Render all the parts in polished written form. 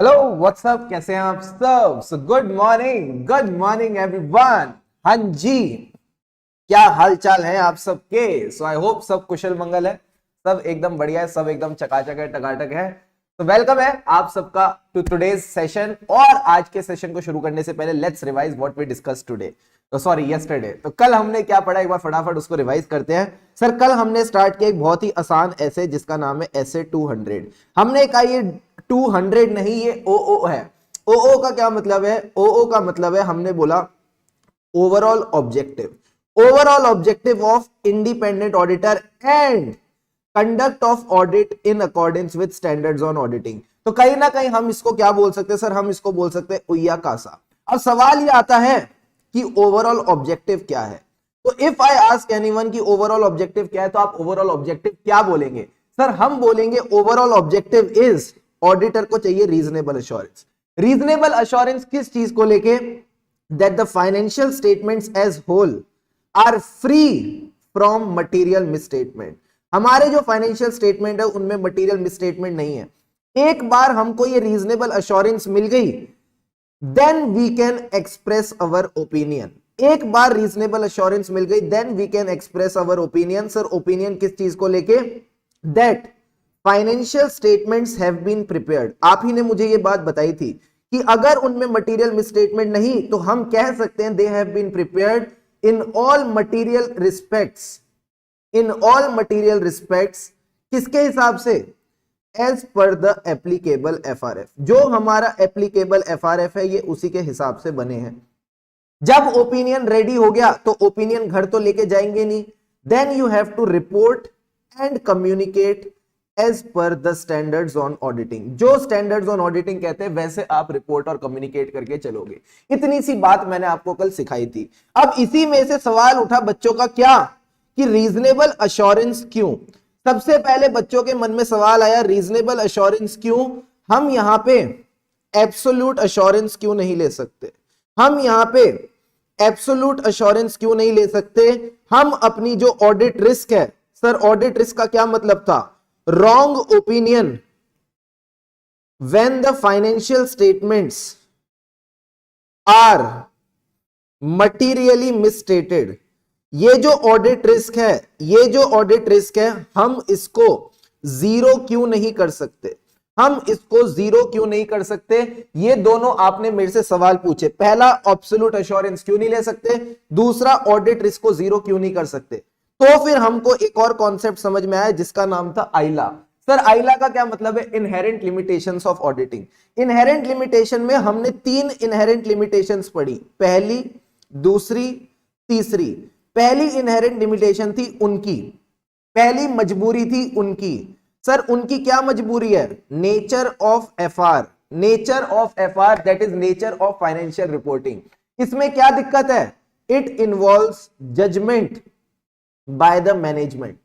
Hello what's up, कैसे हैं आप सब। So good morning everyone. हाँ जी, क्या हाल चाल है आप सबके। सो आई होप सब कुशल मंगल है, सब एकदम बढ़िया है, सब एकदम चकाचक है, टकाटक है। तो वेलकम है आप सबका टू टुडेज सेशन। और आज के सेशन को शुरू करने से पहले let's revise what we discuss today, तो सॉरी यस्टरडे। तो कल हमने क्या पढ़ा, एक बार फटाफट उसको रिवाइज करते हैं। सर कल हमने स्टार्ट किया एक बहुत ही आसान ऐसे जिसका नाम है ऐसे 200। हमने कहा ये 200 नहीं, ये ओ है। ओ का क्या मतलब है? ओ का मतलब है, हमने बोला overall objective of independent auditor and conduct of audit in accordance with standards on auditing. तो कहीं ना कहीं हम इसको क्या बोल सकते हैं सर? हम इसको बोल सकते हैं उय्या कासा। अब सवाल ये आता है कि ओवरऑल ऑब्जेक्टिव क्या है। तो इफ आई आस्क एनीवन कि ओवरऑल ऑब्जेक्टिव क्या है, तो आप ओवरऑल ऑब्जेक्टिव क्या बोलेंगे? सर हम बोलेंगे ओवरऑल ऑब्जेक्टिव इज, ऑडिटर को चाहिए रीजनेबल अश्योरेंस। रीजनेबल अश्योरेंस किस चीज को लेके? That the financial statements as whole are free from material misstatement. हमारे जो फाइनेंशियल स्टेटमेंट है उनमें मटेरियल मिसस्टेटमेंट नहीं है। एक बार हमको ये रीजनेबल अश्योरेंस मिल गई, then we can express our opinion. एक बार रीजनेबल अश्योरेंस मिल गई, then we can express our opinion. Sir opinion किस चीज को लेके? That financial statements have been prepared. आप ही ने मुझे ये बात बताई थी कि अगर उनमें मटेरियल मिसस्टेटमेंट नहीं तो हम कह सकते हैं they have been prepared in all material respects. In all material respects किसके हिसाब से? As per the applicable FRF. जो हमारा एप्लीकेबल एफआरएफ है ये उसी के हिसाब से बने हैं। जब ओपिनियन रेडी हो गया तो ओपिनियन घर तो लेके जाएंगे नहीं, then you have to report and communicate as per the standards on auditing. जो स्टैंडर्ड्स ऑन ऑडिटिंग कहते हैं वैसे आप रिपोर्ट और कम्युनिकेट करके चलोगे। इतनी सी बात मैंने आपको कल सिखाई थी। अब इसी में से सवाल उठा बच्चों का क्या, कि रीजनेबल अश्योरेंस क्यों? सबसे पहले बच्चों के मन में सवाल आया रीजनेबल अश्योरेंस क्यों? हम यहां पे एब्सोल्यूट अश्योरेंस क्यों नहीं ले सकते? हम यहां पे एब्सोल्यूट अश्योरेंस क्यों नहीं ले सकते? हम अपनी जो ऑडिट रिस्क है, सर ऑडिट रिस्क का क्या मतलब था? Wrong opinion when the financial statements are materially misstated. ये जो ऑडिट रिस्क है, ये जो ऑडिट रिस्क है, हम इसको जीरो क्यों नहीं कर सकते? हम इसको जीरो क्यों नहीं कर सकते? ये दोनों आपने मेरे से सवाल पूछे। पहला, एब्सोल्यूट एश्योरेंस क्यों नहीं ले सकते? दूसरा, ऑडिट रिस्क को जीरो क्यों नहीं कर सकते? तो फिर हमको एक और कॉन्सेप्ट समझ में आया जिसका नाम था आइला। सर आइला का क्या मतलब है? Inherent limitations of auditing. Inherent limitation में हमने 3 इनहेरेंट लिमिटेशंस पढ़ी, पहली, दूसरी, तीसरी। पहली इनहेरेंट लिमिटेशन थी उनकी, पहली मजबूरी थी उनकी। सर उनकी क्या मजबूरी है? Nature of FR. Nature of FR that is nature of financial reporting. इसमें क्या दिक्कत है? It involves judgement by the management.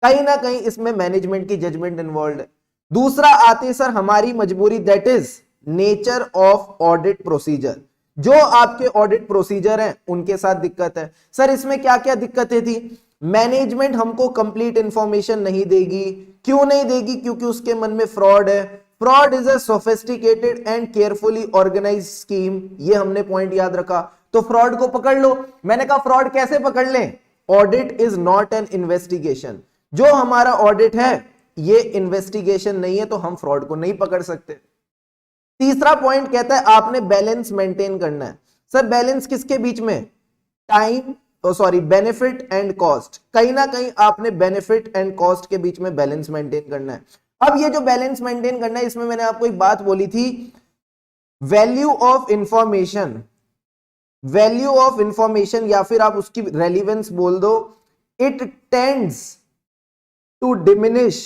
कहीं ना कहीं इसमें मैनेजमेंट की जजमेंट इन्वॉल्व है। दूसरा आती है सर हमारी मजबूरी, that is nature of audit procedure. जो आपके ऑडिट प्रोसीजर हैं उनके साथ दिक्कत है। सर इसमें क्या क्या दिक्कतें थी? मैनेजमेंट हमको कंप्लीट इंफॉर्मेशन नहीं देगी। क्यों नहीं देगी? क्योंकि उसके मन में फ्रॉड है। Fraud is a sophisticated and carefully organised scheme. ये हमने पॉइंट याद रखा। तो फ्रॉड को पकड़ लो। मैंने कहा फ्रॉड कैसे पकड़ लें? Audit is not an investigation. जो हमारा ऑडिट है ये इन्वेस्टिगेशन नहीं है, तो हम फ्रॉड को नहीं पकड़ सकते। तीसरा पॉइंट कहता है आपने बैलेंस मेंटेन करना है। सर बैलेंस किसके बीच में? Time, sorry, benefit and cost. कहीं ना कहीं आपने बेनिफिट एंड कॉस्ट के बीच में बैलेंस मेंटेन करना है। अब ये जो बैलेंस मेंटेन करना है, इसमें मैंने आपको एक बात बोली थी, value of information. Value of information या फिर आप उसकी रेलिवेंस बोल दो, it tends to diminish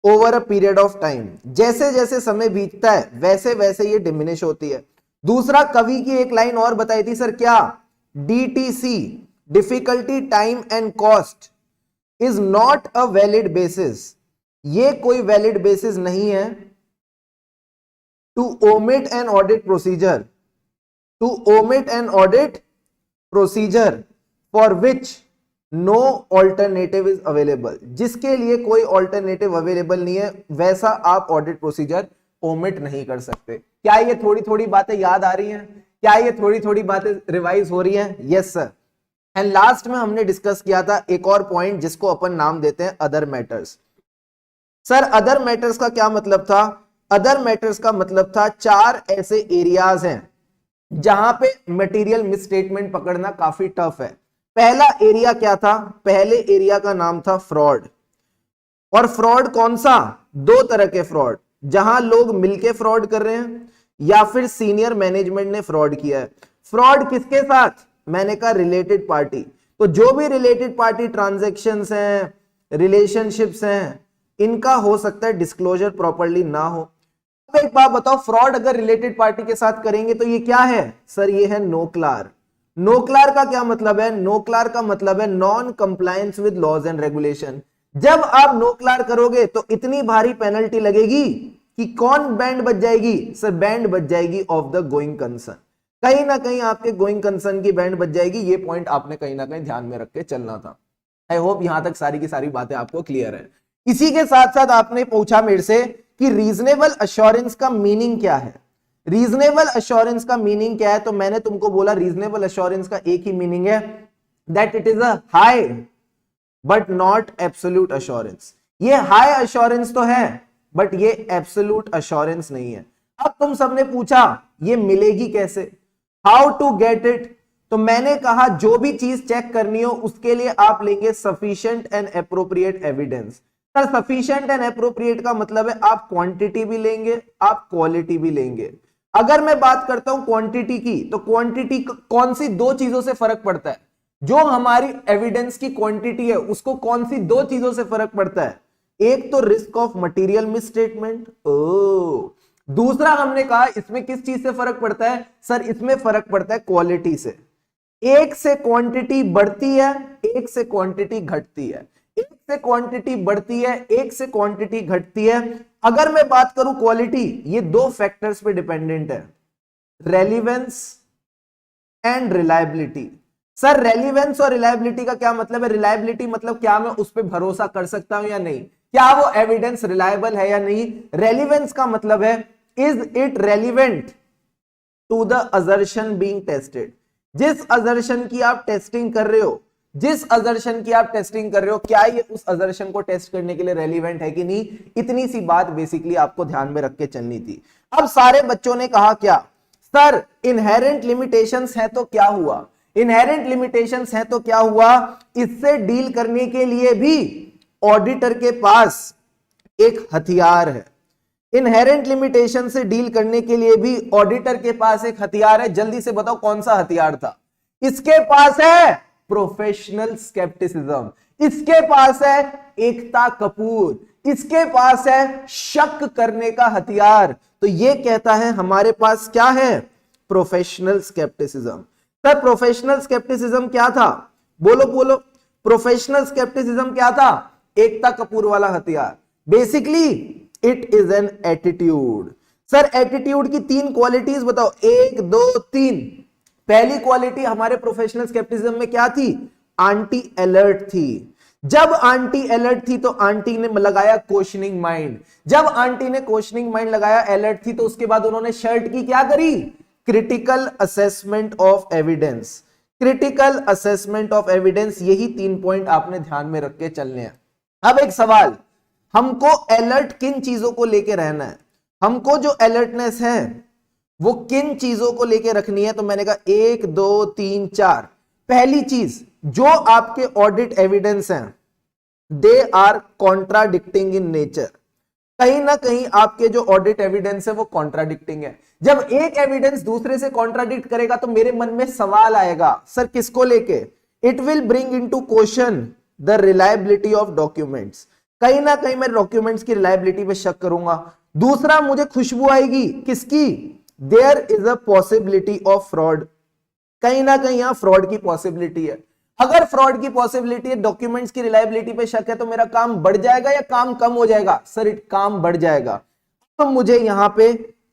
over a period of time. जैसे जैसे समय बीतता है वैसे वैसे ये डिमिनिश होती है। दूसरा, कवि की एक लाइन और बताई थी सर, क्या? DTC, difficulty, time and cost is not a valid basis. ये कोई वैलिड बेसिस नहीं है to omit an audit procedure, to omit an audit procedure for which no alternative is available. जिसके लिए कोई ऑल्टरनेटिव अवेलेबल नहीं है वैसा आप ऑडिट प्रोसीजर ओमिट नहीं कर सकते। क्या ये थोड़ी थोड़ी बातें याद आ रही हैं? क्या ये थोड़ी थोड़ी बातें रिवाइज हो रही हैं? Yes sir. एंड लास्ट में हमने डिस्कस किया था एक और पॉइंट जिसको अपन नाम देते हैं other matters. Sir other matters का क्या मतलब था? अदर मैटर्स का मतलब था 4 ऐसे एरियाज हैं जहां पे मटेरियल मिसस्टेटमेंट पकड़ना काफी टफ है। पहला एरिया क्या था? पहले एरिया का नाम था फ्रॉड। और फ्रॉड कौन सा? 2 तरह के फ्रॉड, जहां लोग मिलके फ्रॉड कर रहे हैं या फिर सीनियर मैनेजमेंट ने फ्रॉड किया है। फ्रॉड किसके साथ? मैंने कहा रिलेटेड पार्टी। तो जो भी रिलेटेड पार्टी ट्रांजैक्शंस हैं, रिलेशनशिप्स हैं, इनका हो सकता है डिस्क्लोजर प्रॉपर्ली ना हो। अब एक बात बताओ, फ्रॉड अगर रिलेटेड पार्टी के साथ करेंगे तो ये क्या है? सर ये है नोक्लार। नोक्लार का क्या मतलब है? नोक्लार का मतलब है non compliance with laws and regulation. जब आप नोक्लार करोगे तो इतनी भारी पेनल्टी लगेगी कि कौन बैंड बच जाएगी? सर बैंड बच जाएगी ऑफ द गोइंग कंसर्न। कहीं ना कहीं आपके गोइंग कंसर्न की बैंड बच जाएगी। ये पॉइंट आपने कहीं ना कहीं ध्यान में रख के चलना था। आई होप यहां तक सारी की सारी बातें आपको क्लियर है। इसी के साथ साथ आपने पूछा मेरे से कि रीजनेबल अश्योरेंस का मीनिंग क्या है? रीजनेबल अश्योरेंस का मीनिंग क्या है? तो मैंने तुमको बोला रीजनेबल अश्योरेंस का एक ही मीनिंग है, that it is a high but not absolute assurance. ये हाई अश्योरेंस तो है बट ये एब्सोल्यूट अश्योरेंस नहीं है। अब तुम सबने पूछा ये मिलेगी कैसे, हाउ टू गेट इट? तो मैंने कहा जो भी चीज चेक करनी हो उसके लिए आप लेंगे sufficient and appropriate evidence. Sir sufficient and appropriate का मतलब है आप क्वांटिटी भी लेंगे, आप क्वालिटी भी लेंगे। अगर मैं बात करता हूं क्वांटिटी की, तो क्वांटिटी कौन सी 2 चीजों से फर्क पड़ता है? जो हमारी एविडेंस की क्वांटिटी है उसको कौन सी 2 चीजों से फर्क पड़ता है? एक तो रिस्क ऑफ मटेरियल मिसस्टेटमेंट, दूसरा हमने कहा इसमें किस चीज से फर्क पड़ता है? सर इसमें फर्क पड़ता है क्वालिटी से। एक से क्वांटिटी बढ़ती है, एक से क्वांटिटी घटती है। एक से क्वांटिटी बढ़ती है, एक से क्वांटिटी घटती है। अगर मैं बात करूं क्वालिटी, ये 2 फैक्टर्स पे डिपेंडेंट है, relevance and reliability. Sir relevance और रिलायबिलिटी का क्या मतलब है? रिलायबिलिटी मतलब क्या मैं उस पर भरोसा कर सकता हूं या नहीं, क्या वो एविडेंस रिलायबल है या नहीं। रेलिवेंस का मतलब है is it relevant to the assertion being tested. जिस असर्शन की आप टेस्टिंग कर रहे हो, जिस असर्शन की आप टेस्टिंग कर रहे हो, क्या ये उस असर्शन को टेस्ट करने के लिए रेलिवेंट है कि नहीं? इतनी सी बात बेसिकली आपको ध्यान में रख के चलनी थी। अब सारे बच्चों ने कहा क्या? सर इनहेरेंट लिमिटेशंस है तो क्या हुआ? इनहेरेंट लिमिटेशंस है तो क्या हुआ? इससे डील करने के लिए भी ऑडिटर के पास एक हथियार है। इनहेरेंट लिमिटेशन से डील करने के लिए भी ऑडिटर के पास एक हथियार है। जल्दी से बताओ कौन सा हथियार था? इसके पास है प्रोफेशनल स्केप्टिसिज्म, इसके पास है एकता कपूर, इसके पास है शक करने का हथियार। तो ये कहता है हमारे पास क्या है? Professional scepticism. Sir professional scepticism क्या था? बोलो बोलो, प्रोफेशनल स्केप्टिसिज्म क्या था? एकता कपूर वाला हथियार। Basically it is an attitude. Sir attitude की 3 क्वालिटीज बताओ, 1 2 3। पहली क्वालिटी हमारे प्रोफेशनल स्केप्टिसिज्म में क्या थी? एंटी अलर्ट थी। जब एंटी अलर्ट थी तो आंटी ने लगाया क्वेश्चनिंग माइंड। जब आंटी ने क्वेश्चनिंग माइंड लगाया, अलर्ट थी, तो उसके बाद उन्होंने शर्ट की क्या करी? Critical assessment of evidence. Critical assessment of evidence, यही 3 पॉइंट आपने ध्यान में रख के चलने हैं। अब एक सवाल, हमको अलर्ट किन चीजों को लेके रहना है? हमको जो अलर्टनेस है वो किन चीजों को लेके रखनी है? तो मैंने कहा 1 2 3 4। पहली चीज, जो आपके ऑडिट एविडेंस हैं they are contradicting in nature. कहीं ना कहीं आपके जो ऑडिट एविडेंस है वो कॉन्ट्राडिक्टिंग है। जब एक एविडेंस दूसरे से कॉन्ट्राडिक्ट करेगा तो मेरे मन में सवाल आएगा, सर किसको लेके? It will bring into question the reliability of documents. कहीं ना कहीं मैं डॉक्यूमेंट्स की रिलायबिलिटी पे शक करूंगा। दूसरा, मुझे खुशबू आएगी किसकी? There is a possibility of fraud. कहीं ना कहीं यहां फ्रॉड की पॉसिबिलिटी है। अगर फ्रॉड की पॉसिबिलिटी है, डॉक्यूमेंट्स की रिलायबिलिटी पे शक है, तो मेरा काम बढ़ जाएगा या काम कम हो जाएगा? सर काम बढ़ जाएगा। तो मुझे यहां पे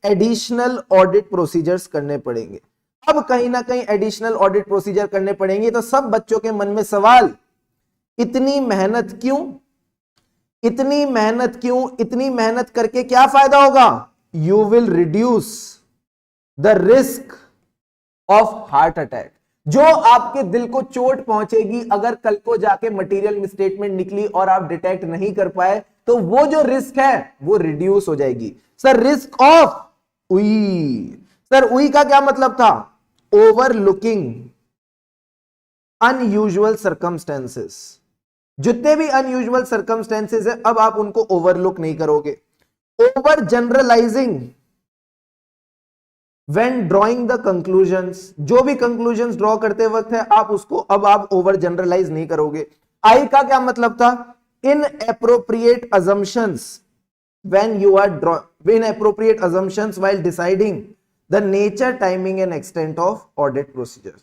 एडिशनल ऑडिट प्रोसीजर्स करने पड़ेंगे। अब कहीं ना कहीं एडिशनल ऑडिट प्रोसीजर करने पड़ेंगे तो सब बच्चों के मन में सवाल, इतनी मेहनत क्यों? इतनी मेहनत क्यों? इतनी मेहनत करके क्या फायदा होगा? You will reduce the risk of heart attack. जो आपके दिल को चोट पहुंचेगी अगर कल को जाके मटेरियल मिसस्टेटमेंट निकली और आप डिटेक्ट नहीं कर पाए, तो वो जो रिस्क है वो रिड्यूस हो जाएगी। सर रिस्क ऑफ उई, सर उई का क्या मतलब था? Overlooking unusual circumstances. जितने भी अनयूजुअल सर्कमस्टेंसेस है अब आप उनको ओवरलुक नहीं करोगे। Over generalising when drawing the conclusions, जो भी कंक्लूजन्स ड्रॉ करते वक्त है आप उसको अब आप ओवर जनरलाइज नहीं करोगे। आई का क्या मतलब था? Inappropriate assumptions when you are inappropriate assumptions while deciding the nature, timing and extent of audit procedures.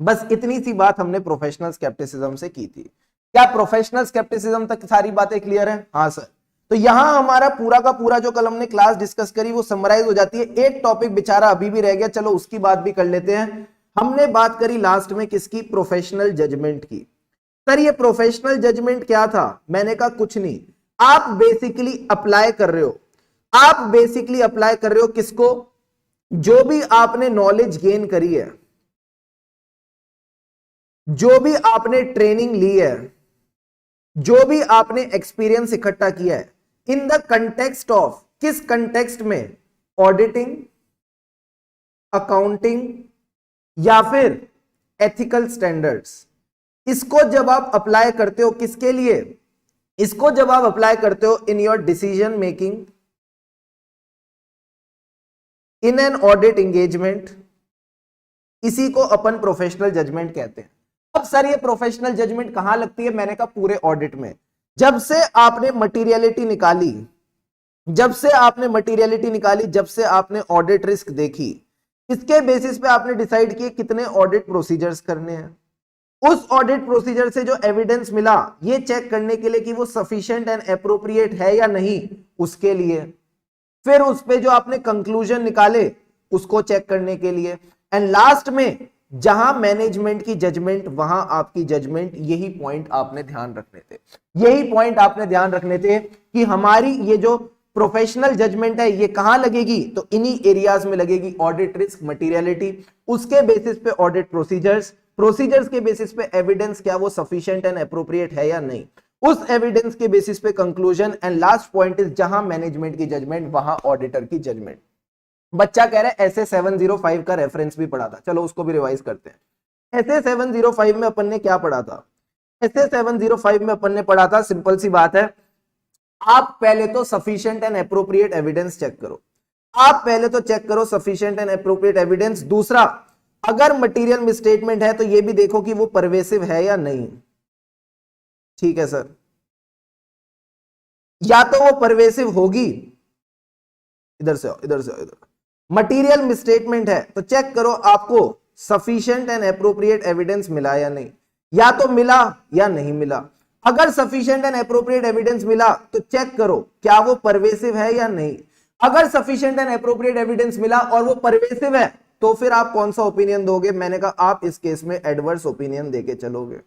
बस इतनी सी बात हमने प्रोफेशनल स्केप्टिसिज्म से की थी। क्या प्रोफेशनल स्केप्टिसिज्म तक सारी बातें क्लियर है? हाँ सर। तो यहां हमारा पूरा का पूरा जो कल हमने क्लास डिस्कस करी वो समराइज हो जाती है। एक टॉपिक बेचारा अभी भी रह गया, चलो उसकी बात भी कर लेते हैं। हमने बात करी लास्ट में किसकी? प्रोफेशनल जजमेंट की। सर ये प्रोफेशनल जजमेंट क्या था? मैंने कहा कुछ नहीं, आप बेसिकली अप्लाई कर रहे हो, आप बेसिकली अप्लाई कर रहे हो किसको? जो भी आपने नॉलेज गेन करी है, जो भी आपने ट्रेनिंग ली है, जो भी आपने एक्सपीरियंस इकट्ठा किया है, इन द कंटेक्स्ट ऑफ, किस कंटेक्स्ट में? ऑडिटिंग, अकाउंटिंग या फिर एथिकल स्टैंडर्ड्स। इसको जब आप अप्लाई करते हो किसके लिए? इसको जब आप अप्लाई करते हो in your decision making, in an audit engagement, इसी को अपन प्रोफेशनल जजमेंट कहते हैं। अब सर ये प्रोफेशनल जजमेंट कहां लगती है? मैंने कहा पूरे ऑडिट में। जब से आपने मटीरियलिटी निकाली, जब से आपने मटीरियलिटी निकाली, जब से आपने ऑडिट रिस्क देखी, इसके बेसिस पे आपने डिसाइड किए कितने ऑडिट प्रोसीजर्स करने हैं। उस ऑडिट प्रोसीजर से जो एविडेंस मिला ये चेक करने के लिए कि वो सफिशिएंट एंड एप्रोप्रिएट है या नहीं, उसके लिए। फिर उस पे जो आपने कंक्लूजन निकाले उसको चेक करने के लिए, एंड लास्ट में जहां मैनेजमेंट की जजमेंट वहां आपकी जजमेंट। यही पॉइंट आपने ध्यान रखने थे, यही पॉइंट आपने ध्यान रखने थे कि हमारी ये जो प्रोफेशनल जजमेंट है ये कहां लगेगी? तो इन्हीं एरियाज में लगेगी। ऑडिट रिस्क, मटेरियलिटी, उसके बेसिस पे ऑडिट प्रोसीजर्स, प्रोसीजर्स के बेसिस पे एविडेंस क्या वो सफिशिएंट एंड एप्रोप्रिएट है या नहीं, उस एविडेंस के बेसिस पे conclusion, and last point is जहां मैनेजमेंट की जजमेंट वहां ऑडिटर की जजमेंट। बच्चा कह रहा है ऐसे 705 का रेफरेंस भी पढ़ा था, चलो उसको भी रिवाइज करते हैं। ऐसे 705 में अपन ने क्या पढ़ा था? ऐसे 705 में अपन ने पढ़ा था, सिंपल सी बात है, आप पहले तो sufficient and appropriate evidence check करो। आप पहले तो चेक करो सफिशिएंट एंड एप्रोप्रिएट एविडेंस। दूसरा, अगर मटेरियल मिसस्टेटमेंट है तो ये भी देखो कि वो परवेसिव है या नहीं। ठीक है सर, या तो वो परवेसिव होगी, इधर से इधर से इधर, मटेरियल मिसस्टेटमेंट है तो चेक करो आपको सफिशिएंट एंड एप्रोप्रिएट एविडेंस मिला या नहीं, या तो मिला या नहीं मिला। अगर सफिशिएंट एंड एप्रोप्रिएट एविडेंस मिला तो चेक करो क्या वो परवेसिव है या नहीं। अगर सफिशिएंट एंड एप्रोप्रिएट एविडेंस मिला और वो परवेसिव है तो फिर आप कौन सा ओपिनियन दोगे? मैंने कहा आप इस केस में एडवर्स ओपिनियन देके चलोगे।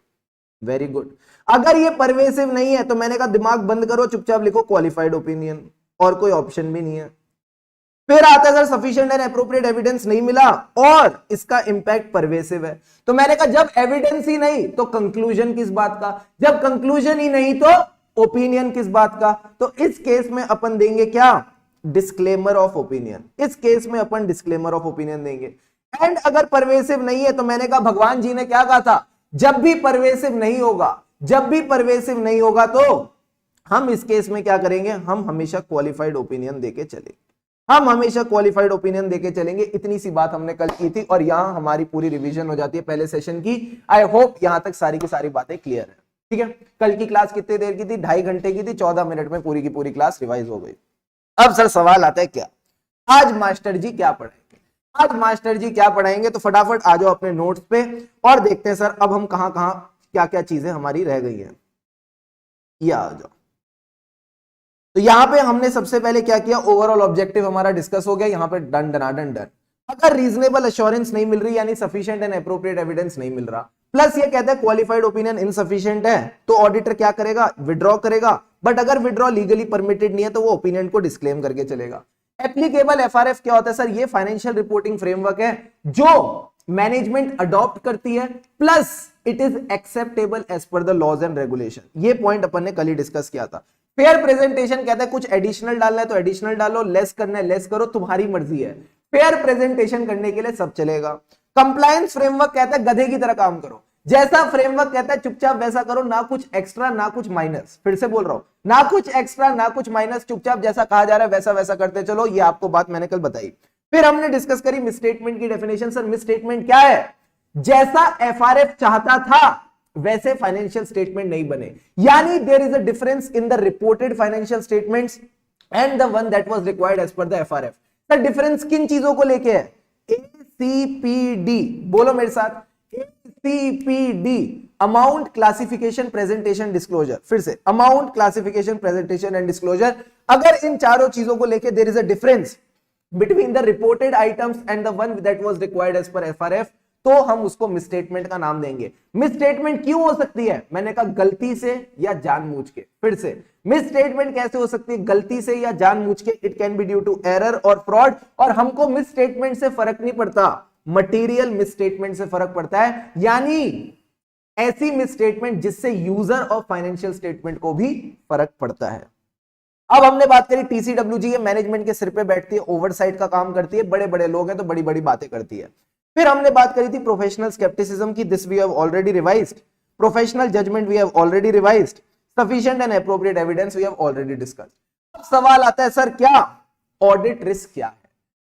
Very good. अगर ये परवेसिव नहीं है तो मैंने कहा दिमाग बंद करो, चुपचाप लिखो क्वालिफाइड ओपिनियन, और कोई ऑप्शन भी नहीं है। फिर आता है sir sufficient and appropriate evidence नहीं मिला और इसका इंपैक्ट परवेसिव है, तो मैंने कहा जब एविडेंस ही नहीं तो कंक्लूजन किस बात का, जब कंक्लूजन ही नहीं तो ओपिनियन किस बात का। तो इस केस में अपन देंगे क्या? Disclaimer of opinion. इस केस में अपन डिस्क्लेमर ऑफ ओपिनियन देंगे। एंड अगर परवेसिव नहीं है तो मैंने कहा भगवान जी ने क्या कहा था? जब भी परवेसिव नहीं होगा, जब भी परवेसिव नहीं होगा तो हम इस केस में क्या करेंगे? हम हमेशा क्वालिफाइड ओपिनियन देके चलेंगे, हम हमेशा क्वालिफाइड ओपिनियन देके चलेंगे। इतनी सी बात हमने कल की थी और यहां हमारी पूरी रिवीजन हो जाती है पहले सेशन की। आई होप यहां तक सारी की सारी बातें क्लियर है। ठीक है, कल की क्लास कितने देर की थी? 2.5 घंटे की थी, 14 मिनट में पूरी की पूरी क्लास रिवाइज हो गई। अब सर सवाल आता है क्या आज मास्टर जी क्या पढ़ाएंगे? आज मास्टर जी क्या पढ़ाएंगे? तो फटाफट आ जाओ अपने नोट्स पे और देखते हैं सर अब हम कहां कहां क्या क्या चीजें हमारी रह गई हैं। ये आ जाओ। तो यहां पे हमने सबसे पहले क्या किया? ओवरऑल ऑब्जेक्टिव हमारा डिस्कस हो गया। यहां पे डन डनाडन डन। अगर रीजनेबल एश्योरेंस नहीं मिल रही यानी सफिशिएंट एंड एप्रोप्रिएट एविडेंस नहीं मिल रहा, प्लस ये कहता है क्वालिफाइड ओपिनियन इनसफिशिएंट है, तो ऑडिटर क्या करेगा? विड्रॉ करेगा। बट अगर विड्रॉ लीगली परमिटेड नहीं है तो वो ओपिनियन को डिस्क्लेम करके चलेगा। एप्लीकेबल एफआरएफ क्या होता है सर? ये फाइनेंशियल रिपोर्टिंग फ्रेमवर्क है जो मैनेजमेंट अडॉप्ट करती है, plus it is acceptable as per the laws and regulation. ये पॉइंट अपन ने कल ही डिस्कस किया था। फेयर प्रेजेंटेशन कहता है कुछ एडिशनल डालना है तो एडिशनल डालो, लेस करना है लेस करो, तुम्हारी मर्जी है। फेयर प्रेजेंटेशन करने के लिए सब चलेगा। कंप्लायंस फ्रेमवर्क कहता है गधे की तरह काम करो, जैसा फ्रेमवर्क कहता है चुपचाप वैसा करो, ना कुछ एक्स्ट्रा ना कुछ माइनस। फिर से बोल रहा हूं, ना कुछ एक्स्ट्रा ना कुछ माइनस, चुपचाप जैसा कहा जा रहा है वैसा वैसा करते चलो। ये आपको बात मैंने कल बताई। फिर हमने डिस्कस करी मिसस्टेटमेंट की डेफिनेशन। सर मिसस्टेटमेंट क्या है? जैसा एफआरएफ चाहता था वैसे फाइनेंशियल स्टेटमेंट नहीं बने, यानी there is a difference in the reported financial statements and the one that was required as per the FRF. Sir difference किन चीजों को लेके है? एसीपीडी, बोलो मेरे साथ, ACPD, amount classification presentation disclosure. फिर से, amount classification presentation and disclosure. अगर इन चारों चीजों को लेके there is a difference between the reported items and the one that was required as per FRF, तो हम उसको मिसस्टेटमेंट का नाम देंगे। मिसस्टेटमेंट क्यों हो सकती है? मैंने कहा गलती से या जानबूझ के। फिर से, मिसस्टेटमेंट कैसे हो सकती है? गलती से या जानबूझ के। It can be due to error और फ्रॉड, और हमको मिसस्टेटमेंट से फर्क नहीं पड़ता, मटेरियल मिसस्टेटमेंट से फर्क पड़ता है, यानी ऐसी मिसस्टेटमेंट जिससे यूजर ऑफ फाइनेंशियल स्टेटमेंट को भी फर्क पड़ता है। अब हमने बात करी टीसीडब्ल्यूजी, ये मैनेजमेंट के सिर पे बैठती है, ओवरसाइट का काम करती है, बड़े बड़े लोग हैं तो बड़ी बड़ी बातें करती है। फिर हमने बात करी थी प्रोफेशनल स्केप्टिसिज्म की, this we have already revised. Professional judgement we have already revised. Sufficient and appropriate evidence we have already discussed. अब सवाल आता है सर क्या ऑडिट रिस्क क्या है?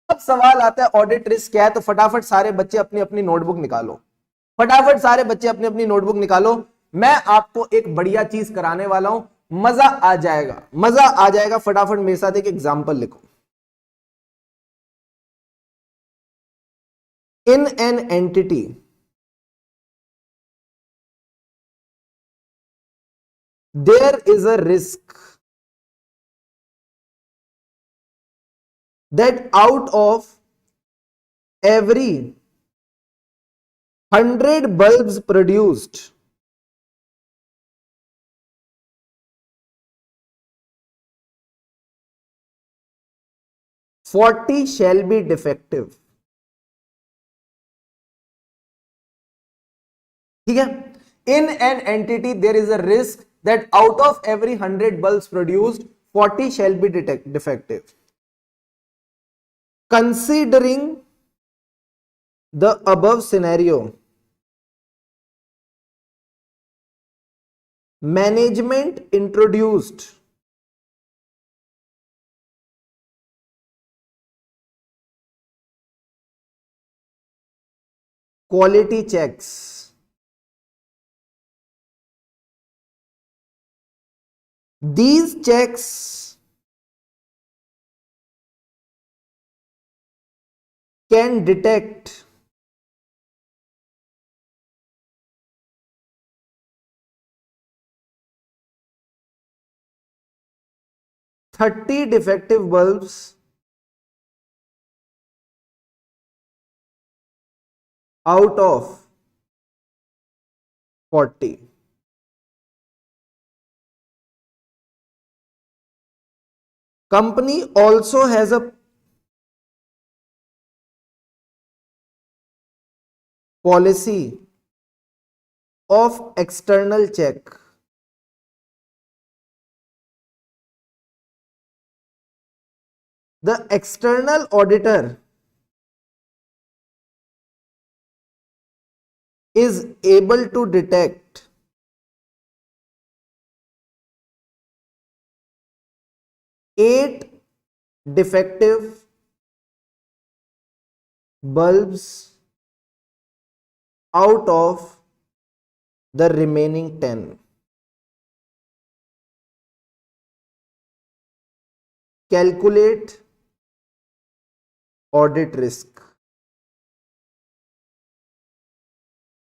अब सवाल आता है ऑडिट रिस्क क्या है, तो फटाफट सारे बच्चे अपनी अपनी नोटबुक निकालो, फटाफट सारे बच्चे अपनी अपनी नोटबुक निकालो। मैं आपको एक बढ़िया चीज कराने वाला हूं, मजा आ जाएगा, मजा आ जाएगा। फटाफट मेरे साथ एक एग्जांपल लिखो। In an entity there is a risk that out of every 100 bulbs produced, 40 shall be defective। ठीक है, in an entity there is a risk that out of every 100 bulbs produced 40 shall be defective। Considering the above scenario, management introduced quality checks। These checks can detect thirty defective bulbs out of 40। Company also has a policy of external check। The external auditor is able to detect 8 defective bulbs out of the remaining 10। Calculate audit risk।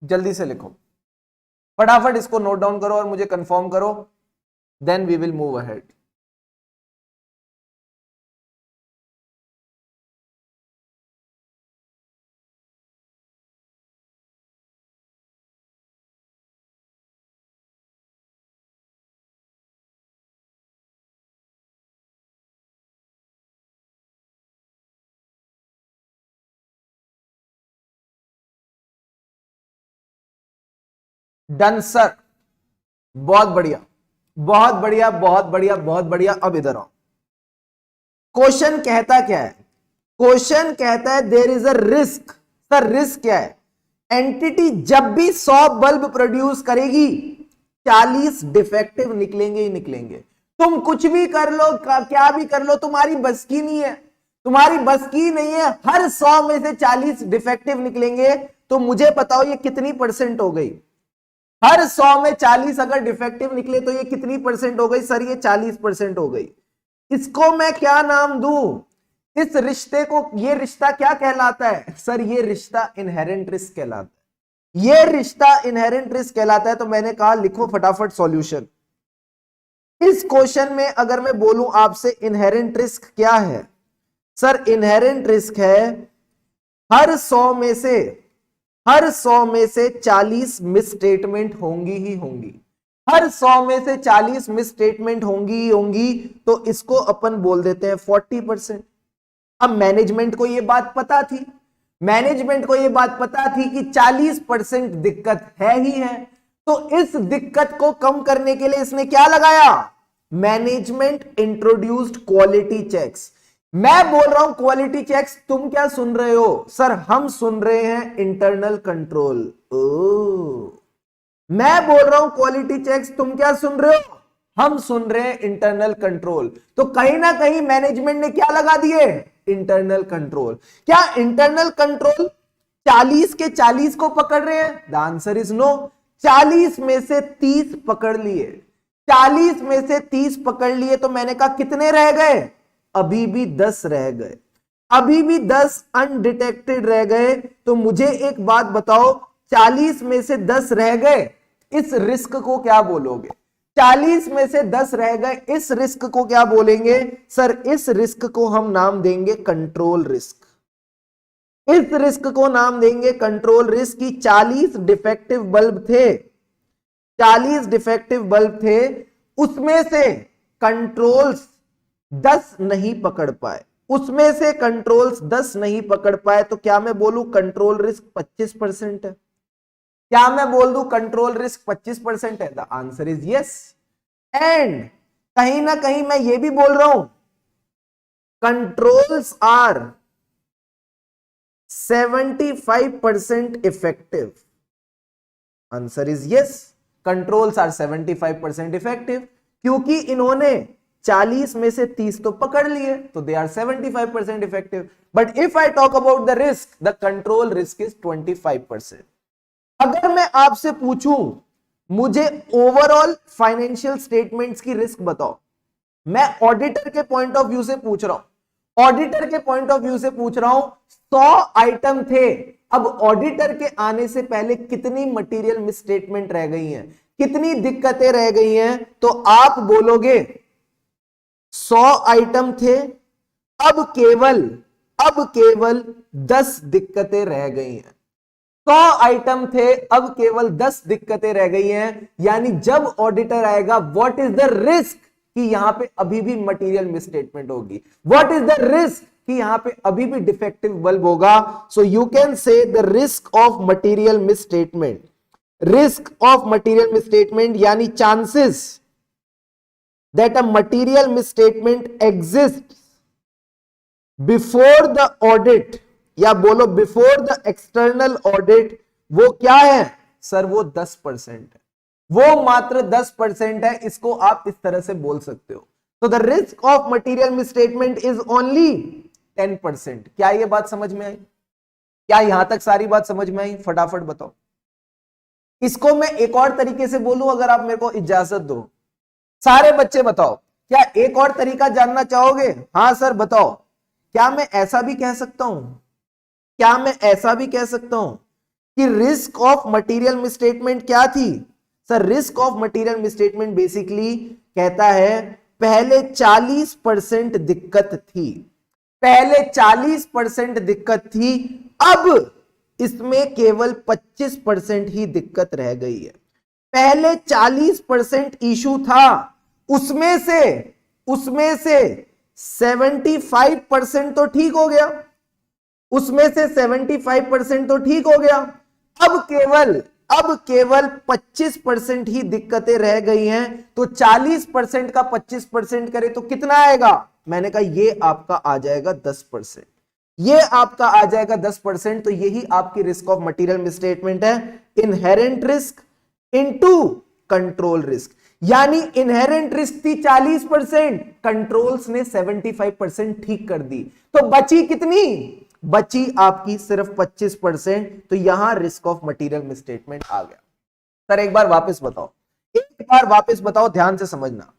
जल्दी से लिखो, फटाफट इसको note down करो और मुझे confirm करो, then we will move ahead. Done sir, बहुत बढ़िया बहुत बढ़िया बहुत बढ़िया बहुत बढ़िया। अब इधर आओ, क्वेश्चन कहता क्या है? क्वेश्चन कहता है there is a risk. Sir risk क्या है? एंटिटी जब भी 100 बल्ब प्रोड्यूस करेगी 40 डिफेक्टिव निकलेंगे ही निकलेंगे। तुम कुछ भी कर लो, क्या भी कर लो, तुम्हारी बस की नहीं है, तुम्हारी बस की नहीं है। हर 100 में से 40 डिफेक्टिव निकलेंगे। तो मुझे बताओ ये कितनी परसेंट हो गई? हर 100 में 40 अगर डिफेक्टिव निकले तो ये कितनी परसेंट हो गई? सर ये 40% हो गई। इसको मैं क्या नाम दूं? इस रिश्ते को, ये रिश्ता क्या कहलाता है? सर ये रिश्ता इनहेरेंट रिस्क कहलाता है। ये रिश्ता इनहेरेंट रिस्क कहलाता है। तो मैंने कहा लिखो फटाफट सॉल्यूशन। इस क्वेश्चन में अगर मैं बोलूं आपसे इनहेरेंट रिस्क क्या है? सर इनहेरेंट रिस्क है हर 100 में से 40 मिसस्टेटमेंट होंगी ही होंगी। हर 100 में से 40 मिसस्टेटमेंट होंगी ही होंगी। तो इसको अपन बोल देते हैं 40%। अब मैनेजमेंट को यह बात पता थी, मैनेजमेंट को यह बात पता थी कि 40% दिक्कत है ही है। तो इस दिक्कत को कम करने के लिए इसने क्या लगाया? Management introduced quality checks. मैं बोल रहा हूं क्वालिटी चेक्स, तुम क्या सुन रहे हो? सर हम सुन रहे हैं इंटरनल कंट्रोल। मैं बोल रहा हूं क्वालिटी चेक्स, तुम क्या सुन रहे हो? हम सुन रहे हैं इंटरनल कंट्रोल। तो कहीं ना कहीं मैनेजमेंट ने क्या लगा दिए? Internal control. क्या इंटरनल कंट्रोल 40 के 40 को पकड़ रहे हैं? The answer is no. 40 में से 30 पकड़ लिए, 40 में से 30 पकड़ लिए। तो मैंने कहा कितने रह गए? अभी भी 10 रह गए, अभी भी 10 अनडिटेक्टेड रह गए। तो मुझे एक बात बताओ, 40 में से 10 रह गए, इस रिस्क को क्या बोलोगे? 40 में से 10 रह गए, इस रिस्क को क्या बोलेंगे? सर इस रिस्क को हम नाम देंगे कंट्रोल रिस्क। इस रिस्क को नाम देंगे कंट्रोल रिस्क। की 40 डिफेक्टिव बल्ब थे, 40 डिफेक्टिव बल्ब थे, उसमें से कंट्रोल्स 10 नहीं पकड़ पाए, उसमें से कंट्रोल्स 10 नहीं पकड़ पाए। तो क्या मैं बोलूं कंट्रोल रिस्क 25% है? क्या मैं बोल दूं कंट्रोल रिस्क 25% है? The answer is yes. And कहीं ना कहीं मैं ये भी बोल रहा हूं controls are 75% effective. Answer is yes, controls are 75% effective, क्योंकि इन्होंने 40 में से 30 तो पकड़ लिए, तो they are 75% effective. But if I talk about the risk, the control risk is 25%। अगर मैं आपसे पूछूं मुझे ओवरऑल फाइनेंशियल स्टेटमेंट्स की रिस्क बताओ, मैं ऑडिटर के पॉइंट ऑफ व्यू से पूछ रहा हूं, ऑडिटर के पॉइंट ऑफ व्यू से पूछ रहा हूं, 100 आइटम थे, अब ऑडिटर के आने से पहले कितनी मटेरियल मिसस्टेटमेंट रह गई हैं, कितनी दिक्कतें रह गई हैं? तो आप बोलोगे 100 आइटम थे, अब केवल 10 दिक्कतें रह गई हैं। 100 आइटम थे, अब केवल 10 दिक्कतें रह गई हैं। यानी जब ऑडिटर आएगा, व्हाट इज द रिस्क कि यहां पे अभी भी मटेरियल मिसस्टेटमेंट होगी, व्हाट इज द रिस्क कि यहां पे अभी भी डिफेक्टिव बल्ब होगा। So you can say the risk of material misstatement, risk of material misstatement यानी chances that a material misstatement exists before the audit, या बोलो before the external audit, वो क्या है? सर वो 10% है, वो मात्र 10% है। इसको आप इस तरह से बोल सकते हो। तो the risk of material misstatement is only 10%। क्या ये बात समझ में आई? क्या यहां तक सारी बात समझ में आई? फटाफट बताओ। इसको मैं एक और तरीके से बोलूं, अगर आप मेरे को इजाजत दो। सारे बच्चे बताओ, क्या एक और तरीका जानना चाहोगे? हां सर बताओ। क्या मैं ऐसा भी कह सकता हूं, क्या मैं ऐसा भी कह सकता हूं कि रिस्क ऑफ मटेरियल मिसस्टेटमेंट क्या थी? Sir risk of material misstatement basically कहता है पहले 40% दिक्कत थी, पहले 40% दिक्कत थी, अब इसमें केवल 25% ही दिक्कत रह गई है। पहले 40% इशू था, उसमें से 75% तो ठीक हो गया, उसमें से 75% तो ठीक हो गया। अब केवल 25% ही दिक्कतें रह गई हैं, तो 40% का 25% करे तो कितना आएगा? मैंने कहा ये आपका आ जाएगा 10%, ये आपका आ जाएगा 10%। तो यही आपकी रिस्क ऑफ मटेरियल मिसस्टेटमेंट है, inherent risk into control risk. यानी इनहेरेंट रिस्क थी 40%, कंट्रोल्स ने 75% ठीक कर दी, तो बची कितनी? बची आपकी सिर्फ 25%। तो यहां रिस्क ऑफ मटेरियल मिसस्टेटमेंट आ गया। सर एक बार वापस बताओ, एक बार वापस बताओ, ध्यान से समझना।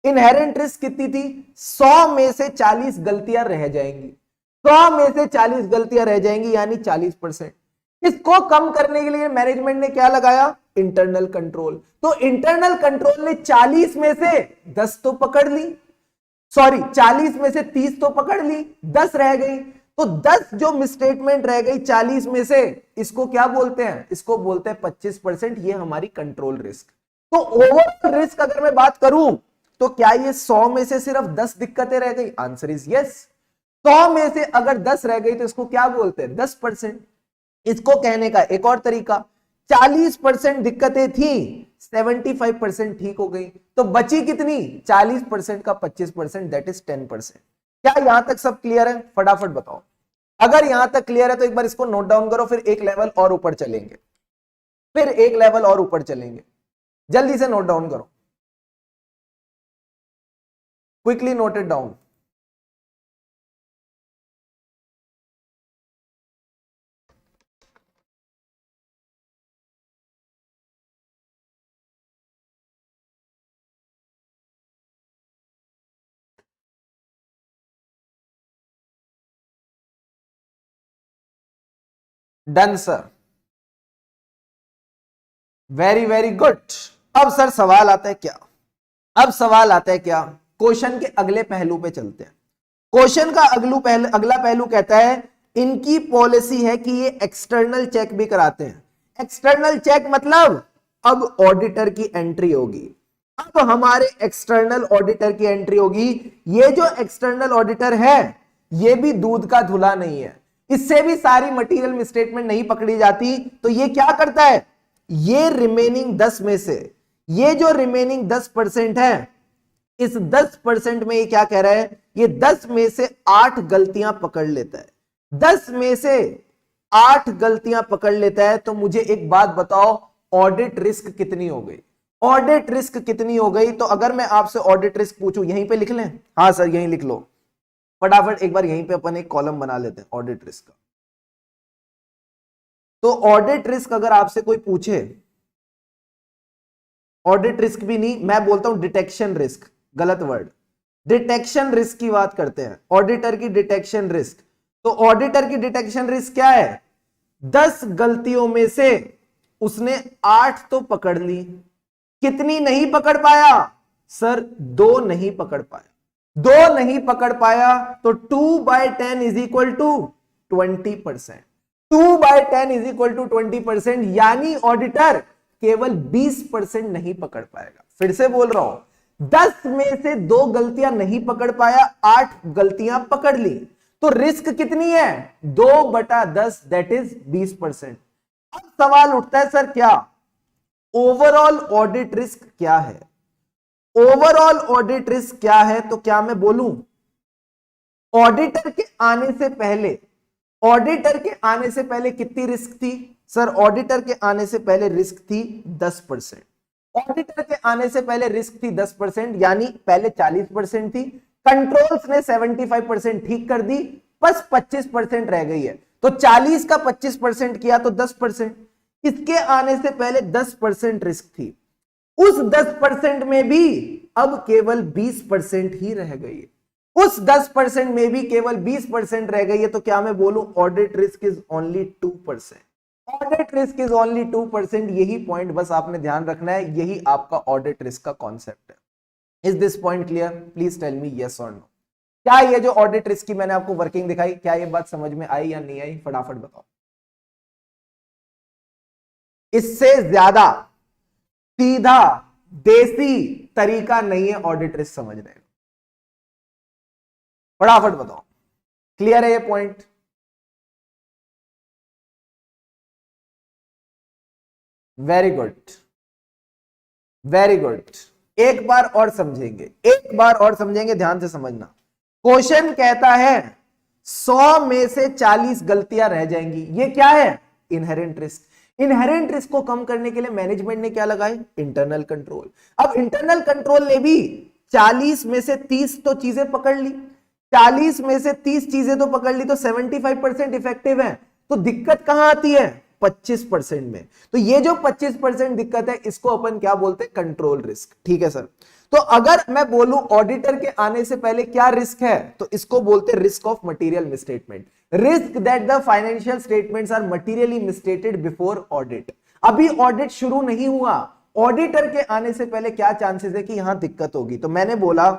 इनहेरेंट रिस्क कितनी थी? 100 में से 40 गलतियां रह जाएंगी, 100 में से 40 गलतियां रह जाएंगी, यानी 40%। इसको कम करने के लिए मैनेजमेंट ने क्या लगाया? Internal control. तो इंटरनल कंट्रोल ने 40 में से 10 तो पकड़ ली, सॉरी 40 में से 30 तो पकड़ ली, 10 रह गई। तो 10 जो मिसस्टेटमेंट रह गई 40 में से, इसको क्या बोलते हैं? इसको बोलते हैं 25%। ये हमारी कंट्रोल रिस्क। तो ओवरऑल रिस्क अगर मैं बात करूं, तो क्या ये 100 में से सिर्फ 10 दिक्कतें रह गई? Answer is yes. 100 में से अगर 10 रह गई तो इसको क्या बोलते हैं? 10%। इसको कहने का एक और तरीका, 40% दिक्कतें थी, 75% ठीक हो गई, तो बची कितनी? 40% का 25%, दैट इज 10%। क्या यहां तक सब क्लियर है? फटाफट बताओ। अगर यहां तक क्लियर है तो एक बार इसको नोट डाउन करो, फिर एक लेवल और ऊपर चलेंगे, फिर एक लेवल और ऊपर चलेंगे। जल्दी से नोट डाउन करो, quickly note it down. Done sir, very very good. अब सर सवाल आता है क्या? अब सवाल आता है क्या? क्वेश्चन के अगले पहलू पे चलते हैं। क्वेश्चन का अगला पहलू कहता है इनकी पॉलिसी है कि ये एक्सटर्नल चेक भी कराते हैं। एक्सटर्नल चेक मतलब अब ऑडिटर की एंट्री होगी, अब हमारे एक्सटर्नल ऑडिटर की एंट्री होगी। ये जो एक्सटर्नल ऑडिटर है ये भी दूध का धुला नहीं है, इससे भी सारी मटेरियल मिसस्टेटमेंट नहीं पकड़ी जाती। तो ये क्या करता है? ये रिमेनिंग 10 में से, ये जो रिमेनिंग 10% है, इस 10% में ये क्या कह रहा है? ये 10 में से 8 गलतियां पकड़ लेता है, 10 में से 8 गलतियां पकड़ लेता है। तो मुझे एक बात बताओ, ऑडिट रिस्क कितनी हो गई? ऑडिट रिस्क कितनी हो गई? तो अगर मैं आपसे ऑडिट रिस्क पूछूं, यहीं पे लिख लें? हाँ सर यहीं लिख लो फटाफट। एक बार यहीं पे अपन एक कॉलम बना लेते हैं ऑडिट रिस्क का। तो ऑडिट रिस्क अगर आपसे कोई पूछे, ऑडिट रिस्क भी नहीं, मैं बोलता हूं डिटेक्शन रिस्क, गलत वर्ड, डिटेक्शन रिस्क की बात करते हैं, ऑडिटर की डिटेक्शन रिस्क। तो ऑडिटर की डिटेक्शन रिस्क क्या है? 10 गलतियों में से उसने 8 तो पकड़ ली, कितनी नहीं पकड़ पाया? सर 2 नहीं पकड़ पाया, 2 नहीं पकड़ पाया। तो 2/10 is equal to 20%, 2/10 is equal to 20%, यानी ऑडिटर केवल 20% नहीं पकड़ पाएगा। फिर से बोल रहा हूं, 10 में से 2 गलतियां नहीं पकड़ पाया, 8 गलतियां पकड़ ली, तो रिस्क कितनी है? 2/10, दैट इज 20%। अब सवाल उठता है सर क्या ओवरऑल ऑडिट रिस्क क्या है? ओवरऑल ऑडिट रिस्क क्या है? तो क्या मैं बोलूं ऑडिटर के आने से पहले, ऑडिटर के आने से पहले कितनी रिस्क थी? सर ऑडिटर के आने से पहले रिस्क थी 10%। ऑडिटर के आने से पहले रिस्क थी 10%, यानी पहले 40% थी, कंट्रोल्स ने 75% ठीक कर दी, बस 25% रह गई है। तो 40 का 25% किया तो 10%, इसके आने से पहले 10% रिस्क थी, उस 10% में भी अब केवल 20% ही रह गई है, उस 10% में भी केवल 20% रह गई है। तो क्या मैं बोलूं audit risk is only 2%, audit risk is only 2%। यही पॉइंट बस आपने ध्यान रखना है, यही आपका ऑडिट रिस्क का कॉन्सेप्ट है। Is this point clear? Please tell me yes और नो। क्या ये जो ऑडिट रिस्क की मैंने आपको वर्किंग दिखाई, क्या ये बात समझ में आई या नहीं आई? फटाफट बताओ। इससे ज्यादा सीधा देसी तरीका नहीं है ऑडिट रिस्क समझने का। फटाफट बताओ, क्लियर है ये point? Very good, very good. एक बार और समझेंगे, एक बार और समझेंगे, ध्यान से समझना। क्वेश्चन कहता है 100 में से 40 गलतियां रह जाएंगी, ये क्या है? Inherent risk. इनहेरेंट रिस्क को कम करने के लिए मैनेजमेंट ने क्या लगाए? Internal control. अब इंटरनल कंट्रोल ने भी 40 में से 30 तो चीजें पकड़ ली, 40 में से 30 चीजें तो पकड़ ली, तो 75% इफेक्टिव है। तो दिक्कत कहां आती है? 25% में। तो ये जो 25% दिक्कत है, इसको अपन क्या बोलते हैं? Control risk. ठीक है सर। तो अगर मैं बोलूं ऑडिटर के आने से पहले क्या रिस्क है, तो इसको बोलते हैं risk of material misstatement. Risk that the financial statements are materially misstated before audit. अभी ऑडिट शुरू नहीं हुआ, ऑडिटर के आने से पहले क्या चांसेस है कि यहां दिक्कत होगी? तो मैंने बोला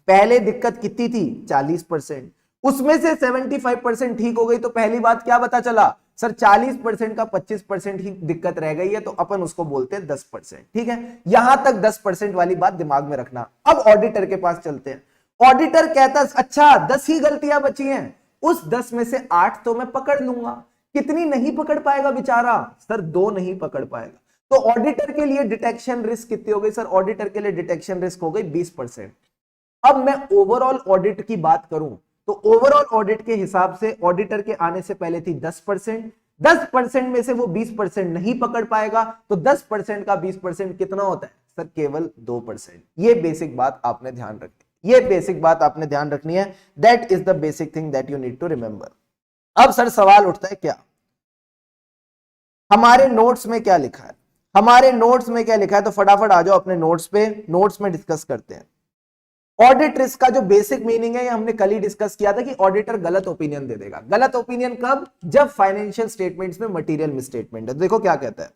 पहले दिक्कत कितनी थी? 40%, उसमें से 75% ठीक हो गई। तो पहली बात क्या पता चला सर? 40% का 25% ही दिक्कत रह गई है, तो अपन उसको बोलते हैं 10%। ठीक है, यहां तक 10% वाली बात दिमाग में रखना। अब ऑडिटर के पास चलते हैं। ऑडिटर कहता है अच्छा 10 ही गलतियां बची हैं, उस 10 में से 8 तो मैं पकड़ लूंगा। कितनी नहीं पकड़ पाएगा बेचारा? सर 2 नहीं पकड़ पाएगा। तो ऑडिटर के लिए डिटेक्शन रिस्क कितनी हो गई सर? ऑडिटर के लिए डिटेक्शन रिस्क हो गई 20%। अब मैं ओवरऑल ऑडिट की बात करूं तो ओवरऑल ऑडिट के हिसाब से ऑडिटर के आने से पहले थी 10%। 10% में से वो 20% नहीं पकड़ पाएगा, तो 10% का 20% कितना होता है सर? केवल 2%। ये बेसिक बात आपने ध्यान रखनी, ये बेसिक बात आपने ध्यान रखनी है। That is the basic thing that you need to remember. अब सर सवाल उठता है क्या हमारे नोट्स में क्या लिखा है? हमारे नोट्स में क्या लिखा है? तो फटाफट आ जाओ अपने नोट्स पे, नोट्स में डिस्कस करते हैं। ऑडिट रिस्क का जो बेसिक मीनिंग है, ये हमने कल ही डिस्कस किया था कि ऑडिटर गलत ओपिनियन दे देगा। गलत ओपिनियन कब? जब फाइनेंशियल स्टेटमेंट्स में मटेरियल मिसस्टेटमेंट है। देखो क्या कहता है,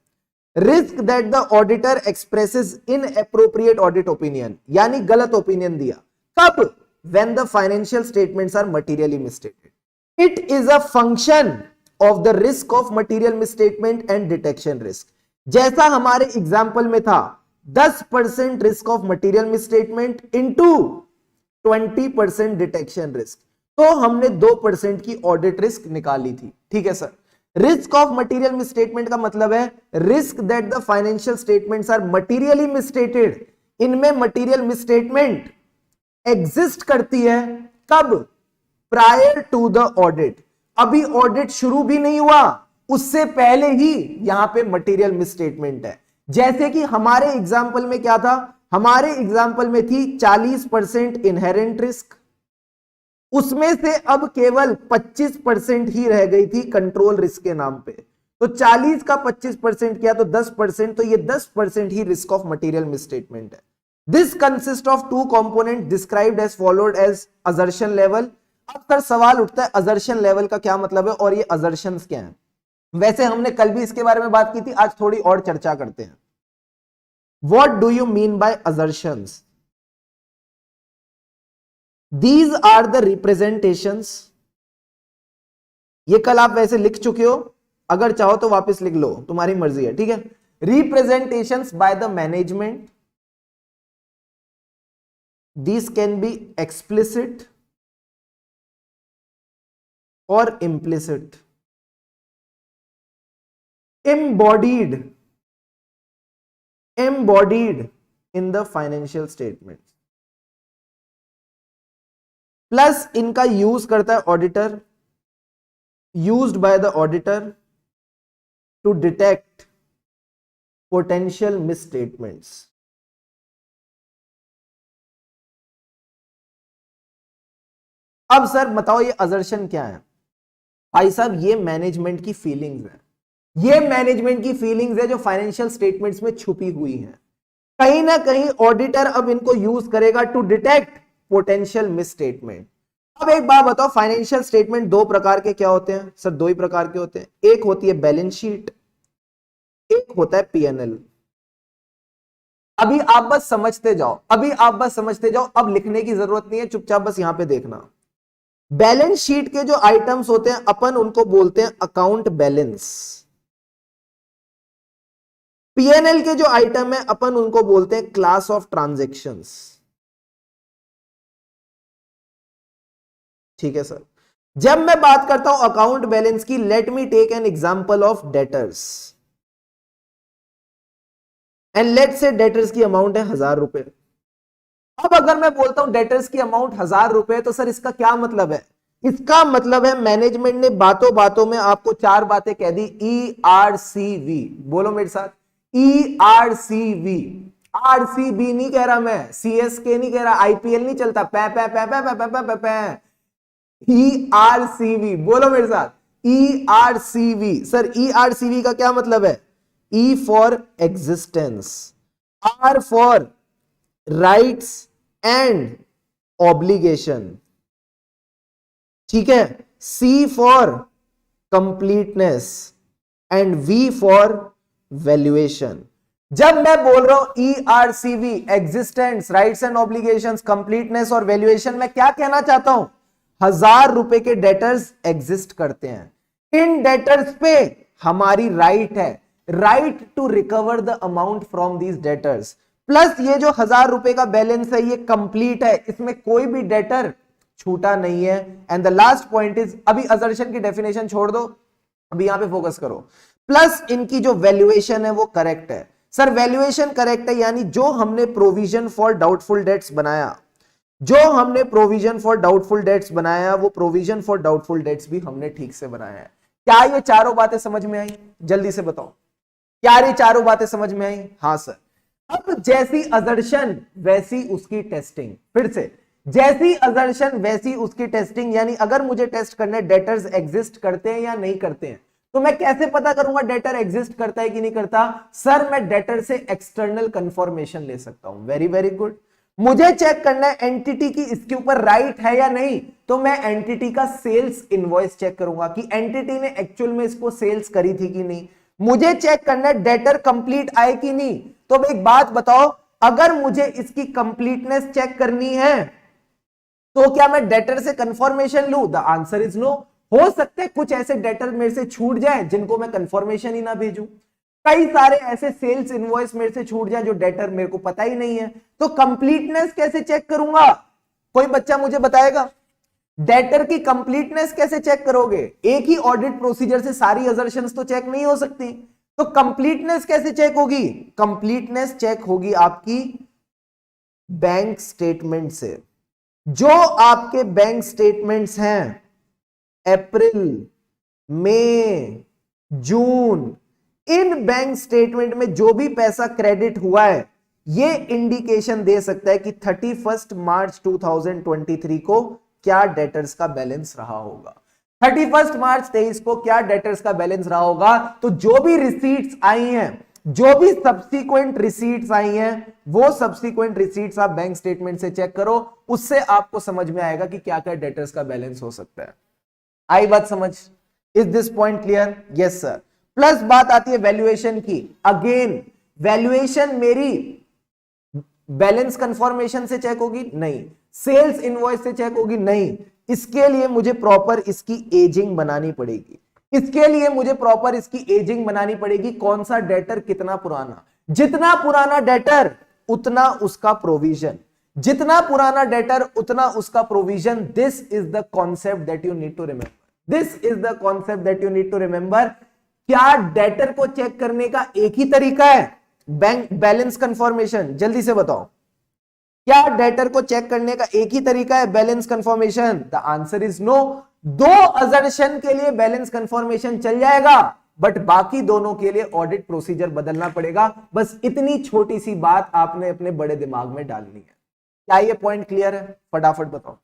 risk that the auditor expresses inappropriate audit opinion, यानी गलत ओपिनियन दिया कब? When the financial statements are materially misstated. It is a function of the risk of material misstatement and detection risk. जैसा हमारे एग्जाम्पल में था 10% risk of material misstatement into 20% detection risk, तो हमने 2% की ऑडिट रिस्क निकाली थी। ठीक है sir. Risk of material misstatement का मतलब है risk that the financial statements are materially misstated. इनमें मटेरियल मिसस्टेटमेंट एग्जिस्ट करती है कब? Prior to the audit. अभी ऑडिट शुरू भी नहीं हुआ, उससे पहले ही यहां पे मटेरियल मिसस्टेटमेंट है। जैसे कि हमारे एग्जाम्पल में क्या था? हमारे एग्जाम्पल में थी 40% इनहेरेंट रिस्क, उसमें से अब केवल 25% ही रह गई थी कंट्रोल रिस्क के नाम पे। तो 40 का 25% किया तो 10%, तो ये 10% ही रिस्क ऑफ मटेरियल मिसस्टेटमेंट है। This consist of 2 component described as followed as assertion level. अब सर सवाल उठता है असर्शन लेवल का क्या मतलब है और ये असर्शंस क्या है? वैसे हमने कल भी इसके बारे में बात की थी, आज थोड़ी और चर्चा करते हैं। What do you mean by assertions? These are the representations. ये कल आप वैसे लिख चुके हो, अगर चाहो तो वापस लिख लो, तुम्हारी मर्जी है। ठीक है। Representations by the management. These can be explicit or implicit. Embodied in the financial statements. Plus इनका यूज करता है auditor, used by the auditor to detect potential misstatements. अब सर बताओ ये असर्शन क्या है? भाई साहब ये मैनेजमेंट की फीलिंग्स है, ये मैनेजमेंट की फीलिंग्स है जो फाइनेंशियल स्टेटमेंट्स में छुपी हुई हैं। कहीं ना कहीं ऑडिटर अब इनको यूज करेगा टू डिटेक्ट पोटेंशियल मिसस्टेटमेंट। अब एक बात बताओ, फाइनेंशियल स्टेटमेंट 2 प्रकार के क्या होते हैं सर? 2 ही प्रकार के होते हैं। एक होती है बैलेंस शीट, एक होता है पीएनएल। अभी आप बस समझते जाओ, अभी आप बस समझते जाओ, अब लिखने की जरूरत नहीं है, चुपचाप बस यहां पे देखना। बैलेंस शीट के जो आइटम्स होते हैं अपन उनको बोलते हैं अकाउंट बैलेंस। पीएनएल के जो आइटम है अपन उनको बोलते हैं क्लास ऑफ ट्रांजैक्शंस। ठीक है सर। जब मैं बात करता हूं अकाउंट बैलेंस की, let me take an example of debtors. And let say debtors की अमाउंट है 1000 रुपए। अब अगर मैं बोलता हूं डेटर्स की अमाउंट 1000 रुपए, तो सर इसका क्या मतलब है? इसका मतलब है मैनेजमेंट ने बातों बातों में आपको 4 बातें कह दी, ERCV। बोलो मेरे साथ, ERCV। RCB नहीं कह रहा मैं, CSK नहीं कह रहा, IPL नहीं चलता, पै पै पै पै पै पै पै पै। ERCV बोलो मेरे साथ, ERCV। सर ERCV का क्या मतलब है? E for existence, R for rights and obligation, ठीक है, C for completeness and V for valuation. जब मैं बोल रहा हूं ERCV, existence, rights and obligations, completeness और वैल्यूएशन, मैं क्या कहना चाहता हूं? 1000 रुपए के डेटर्स एग्जिस्ट करते हैं। इन डेटर्स पे हमारी राइट है, right to recover the amount from these debtors. Plus ये जो 1000 रुपए का बैलेंस है ये कंप्लीट है, इसमें कोई भी डेटर छूटा नहीं है। And the last point is, अभी असर्शन की डेफिनेशन छोड़ दो, अभी यहां पे फोकस करो। प्लस इनकी जो वैल्यूएशन है वो करेक्ट है। सर वैल्यूएशन करेक्ट है यानी जो हमने प्रोविजन फॉर डाउटफुल डेट्स बनाया, जो हमने प्रोविजन फॉर डाउटफुल डेट्स बनाया, वो प्रोविजन फॉर डाउटफुल डेट्स भी हमने ठीक से बनाया है। क्या ये चारों बातें समझ में आई? जल्दी से बताओ, क्या ये चारों बातें समझ में आई? हाँ सर। अब जैसी असर्शन वैसी उसकी टेस्टिंग, फिर से जैसी असर्शन वैसी उसकी टेस्टिंग, यानी अगर मुझे टेस्ट करना है डेटर्स एग्जिस्ट करते हैं या नहीं करते हैं, तो मैं कैसे पता करूंगा डेटर एग्जिस्ट करता है कि नहीं करता? सर मैं डेटर से एक्सटर्नल कंफर्मेशन ले सकता हूं। Very very good. मुझे चेक करना है एंटिटी की इसके ऊपर राइट है या नहीं, तो मैं एंटिटी का सेल्स इनवॉइस चेक करूंगा कि एंटिटी ने एक्चुअल में इसको सेल्स करी थी कि नहीं। मुझे चेक करना है डेटर कंप्लीट आए कि नहीं। तो अब एक बात बताओ, अगर मुझे इसकी कंप्लीटनेस चेक करनी है तो क्या मैं डेटर से कंफर्मेशन लूं? The answer is no. हो सकते कुछ ऐसे डेटर मेरे से छूट जाए जिनको मैं कंफर्मेशन ही ना भेजूं, कई सारे ऐसे सेल्स इनवॉइस मेरे से छूट जाए जो डेटर मेरे को पता ही नहीं है। तो कंप्लीटनेस कैसे चेक करूंगा? कोई बच्चा मुझे बताएगा? डेटर की कंप्लीटनेस कैसे चेक करोगे? एक ही ऑडिट प्रोसीजर से सारी असर्शंस तो चेक नहीं हो सकती, तो कंप्लीटनेस कैसे चेक होगी? कंप्लीटनेस चेक होगी आपकी बैंक स्टेटमेंट से। जो आपके बैंक स्टेटमेंट्स हैं अप्रैल, मई, जून, इन बैंक स्टेटमेंट में जो भी पैसा क्रेडिट हुआ है, ये इंडिकेशन दे सकता है कि 31 मार्च 2023 को क्या डेटर्स का बैलेंस रहा होगा। 31 मार्च 23 को क्या डेटर्स का बैलेंस रहा होगा। तो जो भी रिसीट्स आई हैं, जो भी सब्सीक्वेंट रिसीट्स आई हैं, वो सब्सीक्वेंट रिसीट्स आप बैंक स्टेटमेंट से चेक करो, उससे आपको समझ में आएगा कि क्या क्या डेटर्स का बैलेंस हो सकता है। आई बात समझ? Is this point clear? Yes sir. Plus बात आती है वैल्यूएशन की। अगेन वैल्यूएशन मेरी बैलेंस कंफर्मेशन से चेक होगी? नहीं। सेल्स इनवॉइस से चेक होगी? नहीं। इसके लिए मुझे प्रॉपर इसकी एजिंग बनानी पड़ेगी। इसके लिए मुझे प्रॉपर इसकी एजिंग बनानी पड़ेगी। कौन सा डेटर कितना पुराना, जितना पुराना डेटर उतना उसका प्रोविजन, जितना पुराना डेटर उतना उसका provision. This is the concept that you need to remember. This is the concept that you need to remember. क्या डेटर को चेक करने का एक ही तरीका है? Bank balance confirmation. जल्दी से बताओ, क्या डेटर को चेक करने का एक ही तरीका है balance confirmation? The answer is no. दो असर्शन के लिए बैलेंस कंफर्मेशन चल जाएगा, बट बाकी दोनों के लिए ऑडिट प्रोसीजर बदलना पड़ेगा। बस इतनी छोटी सी बात आपने अपने बड़े दिमाग में डालनी है। क्या ये पॉइंट क्लियर है? फटाफट बताओ,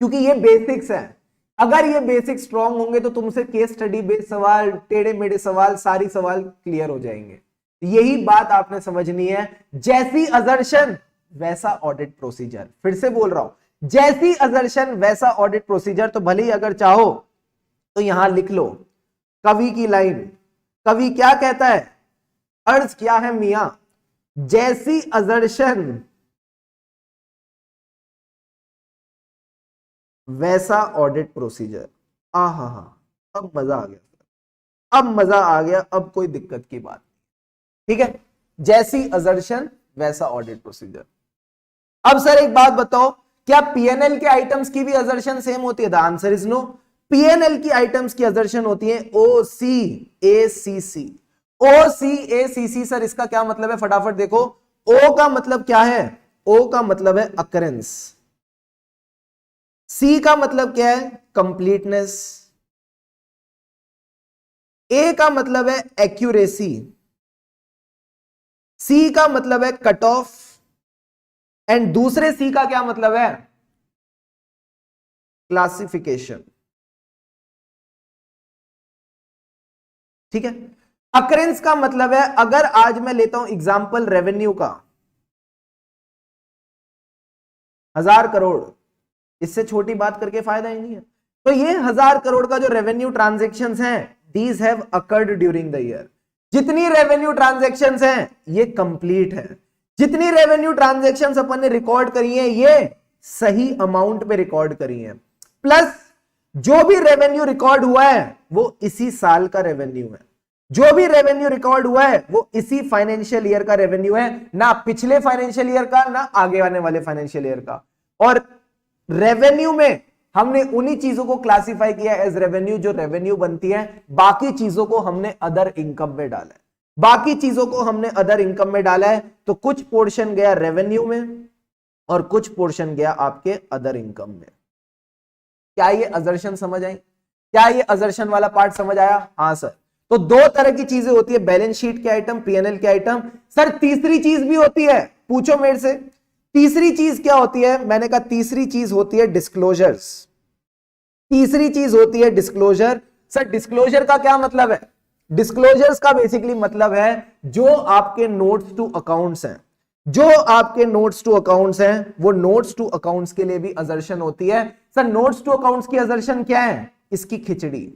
क्योंकि ये बेसिक्स है। अगर ये बेसिक स्ट्रांग होंगे तो तुमसे केस स्टडी बेस्ड सवाल, टेढ़े मेढ़े सवाल, सारी सवाल क्लियर हो जाएंगे। यही बात आपने समझनी है। जैसी असर्शन वैसा ऑडिट प्रोसीजर। फिर से बोल रहा हूं, जैसी असर्शन वैसा ऑडिट प्रोसीजर। तो भले ही अगर चाहो तो यहां लिख लो कवि की लाइन। कवि क्या कहता है? अर्ज क्या है मियां? जैसी असर्शन वैसा ऑडिट प्रोसीजर। हा, अब मजा आ गया, अब मजा आ गया, अब कोई दिक्कत की बात नहीं। ठीक है, जैसी असर्शन वैसा ऑडिट प्रोसीजर। अब सर एक बात बताओ, क्या पीएनएल के आइटम्स की भी असर्शन सेम होती है? The answer is no. PNL की आइटम्स की असर्शन होती है OCACC। ओ सी ए सी सी, सर इसका क्या मतलब है, फटाफट देखो। ओ का मतलब क्या है, ओ का मतलब है अकरेंस, सी का मतलब क्या है, कंप्लीटनेस, ए का मतलब है एक्यूरेसी, सी का मतलब है कट ऑफ, एंड दूसरे सी का क्या मतलब है, क्लासिफिकेशन। ठीक है, अकरेंस का मतलब है, अगर आज मैं लेता हूं एग्जांपल रेवेन्यू का, 1000 करोड़, इससे छोटी बात करके फायदा ही नहीं है। तो ये 1000 करोड़ का जो रेवेन्यू ट्रांजैक्शंस हैं, these have occurred during the year. जितनी रेवेन्यू ट्रांजैक्शंस हैं ये कंप्लीट है, जितनी रेवेन्यू ट्रांजैक्शंस अपन ने रिकॉर्ड करी है ये सही अमाउंट पे रिकॉर्ड करी है, प्लस जो भी रेवेन्यू रिकॉर्ड हुआ है वो इसी साल का रेवेन्यू है, जो भी रेवेन्यू रिकॉर्ड हुआ है वो इसी फाइनेंशियल ईयर का रेवेन्यू है, ना पिछले फाइनेंशियल ईयर का ना आगे आने वाले फाइनेंशियल ईयर का। और रेवेन्यू में हमने उन्हीं चीजों को क्लासिफाई किया एज रेवेन्यू जो रेवेन्यू बनती है, बाकी चीजों को हमने अदर इनकम में डाला है, बाकी चीजों को हमने अदर इनकम में डाला है। तो कुछ पोर्शन गया रेवेन्यू में और कुछ पोर्शन गया आपके अदर इनकम में। क्या ये अजर्शन समझ आई, क्या ये अजर्शन वाला पार्ट समझ आया? हाँ सर। तो दो तरह की चीजें होती है, बैलेंस शीट के आइटम, पीएनएल के आइटम। सर तीसरी चीज भी होती है, पूछो मेरे से, तीसरी चीज क्या होती है? मैंने कहा तीसरी चीज होती है डिस्क्लोजर्स, तीसरी चीज होती है डिस्क्लोजर। सर डिस्क्लोजर का क्या मतलब है? डिस्क्लोजर्स का बेसिकली मतलब है जो आपके नोट्स टू अकाउंट्स हैं, जो आपके नोट्स टू अकाउंट्स हैं, वो नोट्स टू अकाउंट्स के लिए भी अजर्शन होती है। सर नोट्स टू अकाउंट्स की अजर्शन क्या है? इसकी खिचड़ी।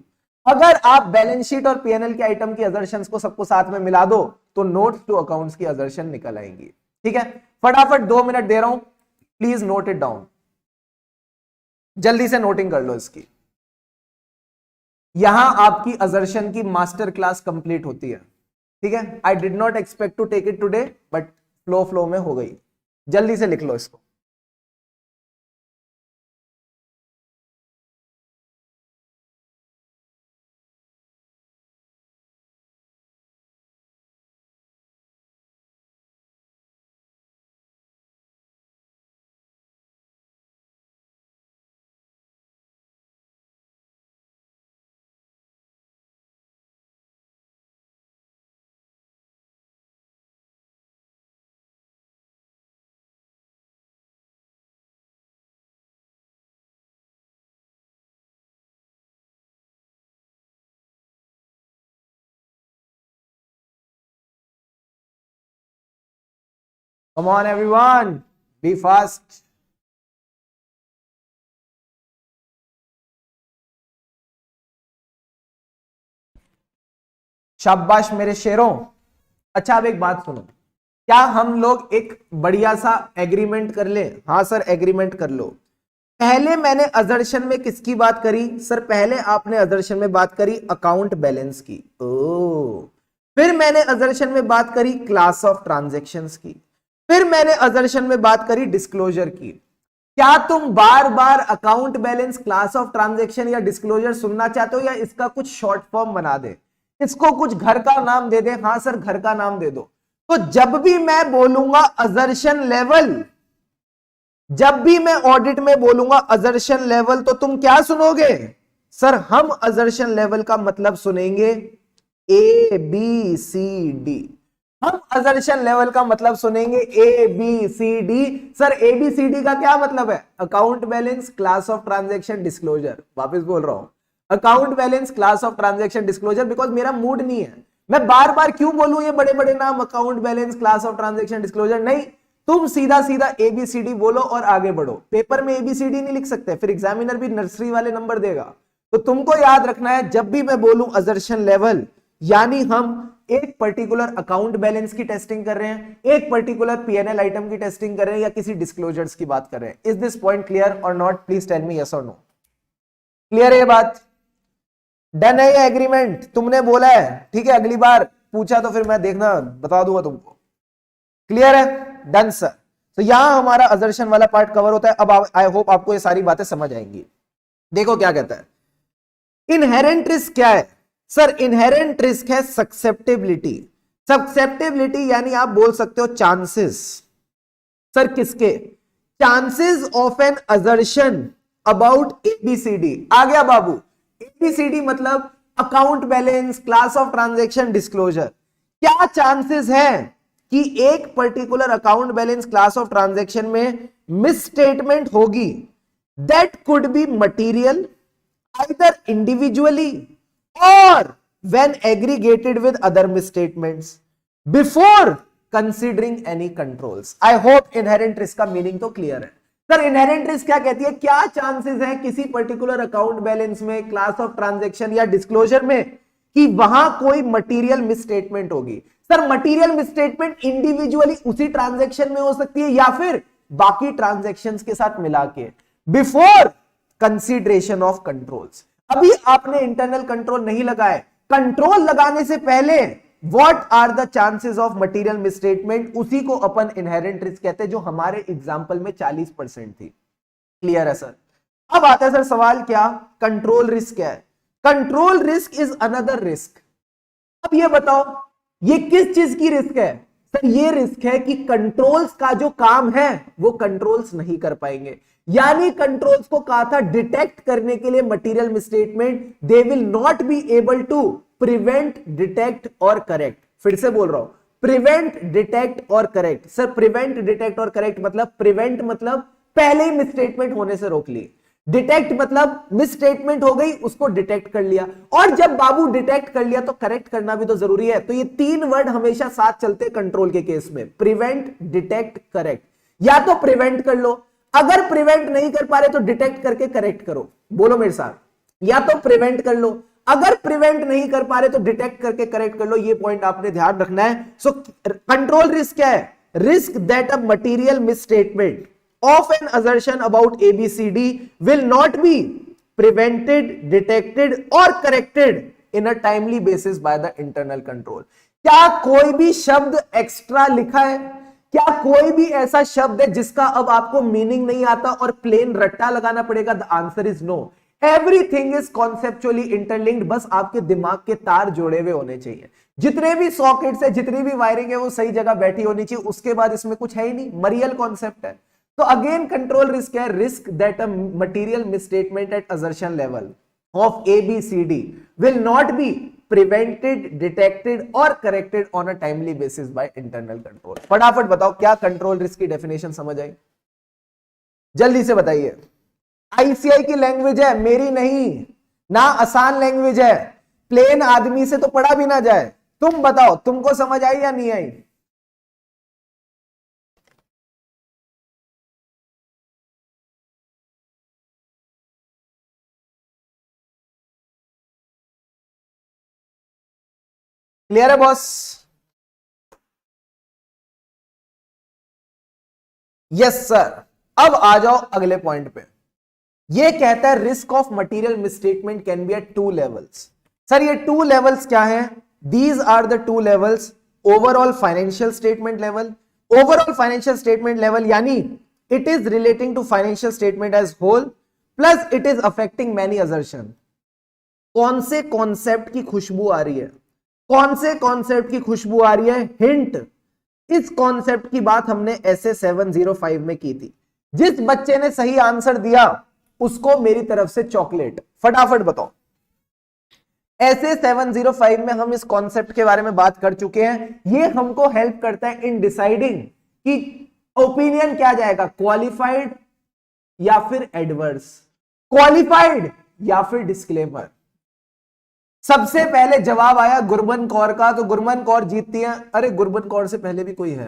अगर आप बैलेंस शीट और पीएनएल के आइटम की अजर्शंस को सबको साथ में मिला दो तो नोट्स टू अकाउंट्स की अजर्शन निकल आएंगी। ठीक है, फटाफट 2 मिनट दे रहा हूं, प्लीज नोट इट डाउन, जल्दी से नोटिंग कर लो इसकी। यहां आपकी अजर्शन की मास्टर क्लास कंप्लीट होती है। ठीक है, I did not expect to take it today but flow में हो गई। जल्दी से लिख लो इसको। Come on everyone, be fast. शाबाश मेरे शेरों। अच्छा अब एक बात सुनो, क्या हम लोग एक बढ़िया सा एग्रीमेंट कर ले? हाँ सर एग्रीमेंट कर लो। पहले मैंने अजर्शन में किसकी बात करी? सर पहले आपने अजर्शन में बात करी अकाउंट बैलेंस की। ओ, फिर मैंने अजर्शन में बात करी क्लास ऑफ ट्रांजैक्शंस की, फिर मैंने अजर्शन में बात करी डिस्क्लोजर की। क्या तुम बार बार account balance, class of transaction या डिस्क्लोजर सुनना चाहते हो, या इसका कुछ शॉर्ट फॉर्म बना दे, इसको कुछ घर का नाम दे दे? हाँ सर घर का नाम दे दो। तो जब भी मैं बोलूंगा अजर्शन लेवल, जब भी मैं ऑडिट में बोलूंगा अजर्शन लेवल, तो तुम क्या सुनोगे? सर हम अजर्शन लेवल का मतलब सुनेंगे ए बी सी डी। हम अजर्शन लेवल का मतलब सुनेंगे A B C D. Sir A B C D का क्या मतलब है? Account balance, class of transaction, disclosure. वापस बोल रहा हूं, account balance, class of transaction, disclosure. Because मेरा मूड नहीं है, मैं बार बार क्यों बोलूं ये बड़े बड़े नाम, account balance, class of transaction, disclosure? नहीं, तुम सीधा सीधा एबीसीडी बोलो और आगे बढ़ो। पेपर में एबीसीडी नहीं लिख सकते, फिर एग्जामिनर भी नर्सरी वाले नंबर देगा। तो तुमको याद रखना है, जब भी मैं बोलूं अजर्शन लेवल, यानी हम एक पर्टिकुलर अकाउंट बैलेंस की टेस्टिंग कर रहे हैं, एक पर्टिकुलर पीएनएल आइटम की टेस्टिंग कर रहे हैं, या किसी डिस्क्लोजर्स की बात कर रहे हैं। इज दिस पॉइंट क्लियर और नॉट? प्लीज टेल मी यस और नो। क्लियर है ये बात? डन है ये एग्रीमेंट? तुमने बोला है, ठीक है, अगली बार पूछा तो फिर मैं देखना बता दूंगा तुमको। क्लियर है? Done sir. तो यहां हमारा अजर्शन वाला पार्ट कवर होता है। अब आई होप आपको ये सारी बातें समझ आएंगी। देखो क्या कहता है, इनहेरेंट रिस्क क्या है? सर इनहेरेंट रिस्क है सक्सेप्टेबिलिटी। सक्सेप्टेबिलिटी यानी आप बोल सकते हो चांसेस। सर किसके? Chances of an assertion about ABCD. आ गया बाबू, एबीसीडी मतलब account balance, class of transaction, disclosure. क्या चांसेस है कि एक particular account balance, class of transaction में मिसस्टेटमेंट होगी? That could be material either individually or when aggregated with other misstatements before considering any controls. I hope inherent risk का meaning तो clear है। Sir inherent risk क्या कहती है? क्या chances है किसी पर्टिकुलर अकाउंट बैलेंस में, क्लास ऑफ ट्रांजैक्शन या डिस्क्लोजर में कि वहां कोई मटीरियल मिसस्टेटमेंट होगी? सर मटीरियल मिसस्टेटमेंट इंडिविजुअली उसी ट्रांजैक्शन में हो सकती है या फिर बाकी ट्रांजैक्शंस के साथ मिला के, बिफोर कंसीडरेशन ऑफ कंट्रोल्स। अभी आपने इंटरनल कंट्रोल नहीं लगाए, कंट्रोल लगाने से पहले what are the chances of material misstatement, उसी को अपन इनहेरेंट रिस्क कहते हैं, जो हमारे एग्जांपल में 40% थी। क्लियर है सर? अब आता है सर सवाल, क्या कंट्रोल रिस्क क्या है? Control risk is another risk. अब ये बताओ ये किस चीज की रिस्क है? सर ये रिस्क है कि कंट्रोल्स का जो काम है वो कंट्रोल्स नहीं कर पाएंगे। यानी कंट्रोल्स को कहा था डिटेक्ट करने के लिए material misstatement, they will not be able to prevent, detect और करेक्ट। फिर से बोल रहा हूं, प्रिवेंट, डिटेक्ट और करेक्ट। सर प्रिवेंट, डिटेक्ट और करेक्ट मतलब, प्रिवेंट मतलब पहले ही मिसस्टेटमेंट होने से रोक ली, डिटेक्ट मतलब मिसस्टेटमेंट हो गई उसको डिटेक्ट कर लिया, और जब बाबू डिटेक्ट कर लिया तो करेक्ट करना भी तो जरूरी है। तो ये तीन वर्ड हमेशा साथ चलते कंट्रोल के केस में, प्रिवेंट, डिटेक्ट, करेक्ट। या तो प्रिवेंट कर लो, अगर प्रिवेंट नहीं कर पा रहे तो डिटेक्ट करके करेक्ट करो। बोलो मेरे साथ, या तो प्रिवेंट कर लो, अगर प्रिवेंट नहीं कर पा रहे तो डिटेक्ट करके करेक्ट कर लो। ये पॉइंट आपने ध्यान रखना है। सो कंट्रोल रिस्क क्या है? Risk that a material misstatement of an assertion about ABCD will not be prevented, detected or corrected in a timely basis by the internal control. क्या कोई भी शब्द एक्स्ट्रा लिखा है? क्या कोई भी ऐसा शब्द है जिसका अब आपको मीनिंग नहीं आता और प्लेन रट्टा लगाना पड़ेगा? The answer is no. Everything is conceptually interlinked, बस आपके दिमाग के तार जोड़े हुए होने चाहिए। जितने भी सॉकेट्स है, जितनी भी वायरिंग है, वो सही जगह बैठी होनी चाहिए। उसके बाद इसमें कुछ है ही नहीं, मरियल कॉन्सेप्ट है। तो अगेन कंट्रोल रिस्क है risk that a material misstatement at assertion level of ABCD will not be prevented, detected और corrected on a timely basis by internal control। फटाफट बताओ क्या कंट्रोल रिस्क की डेफिनेशन समझ आई? जल्दी से बताइए। ICI की लैंग्वेज है, मेरी नहीं ना, आसान लैंग्वेज है, प्लेन आदमी से तो पढ़ा भी ना जाए। तुम बताओ तुमको समझ आई या नहीं आई? क्लियर है बॉस? Yes sir. अब आ जाओ अगले पॉइंट पे। ये कहता है risk of material misstatement can be at 2 levels. Sir ये 2 लेवल्स क्या है? These are the 2 levels. Overall financial statement level, overall financial statement level यानी it is relating to financial statement as whole, plus it is affecting many assertion. कौन से concept की खुशबू आ रही है? कौन से कॉन्सेप्ट की खुशबू आ रही है? हिंट, इस कॉन्सेप्ट की बात हमने ऐसे 705 में की थी। जिस बच्चे ने सही आंसर दिया उसको मेरी तरफ से चॉकलेट। फटाफट बताओ। ऐसे 705 में हम इस कॉन्सेप्ट के बारे में बात कर चुके हैं। ये हमको हेल्प करता है इन डिसाइडिंग कि ओपिनियन क्या जाएगा, क्वालिफाइड या फिर एडवर्स, क्वालिफाइड या फिर डिस्क्लेमर। सबसे पहले जवाब आया गुरमन कौर का, तो गुरमन कौर जीतती है। अरे गुरमन कौर से पहले भी कोई है?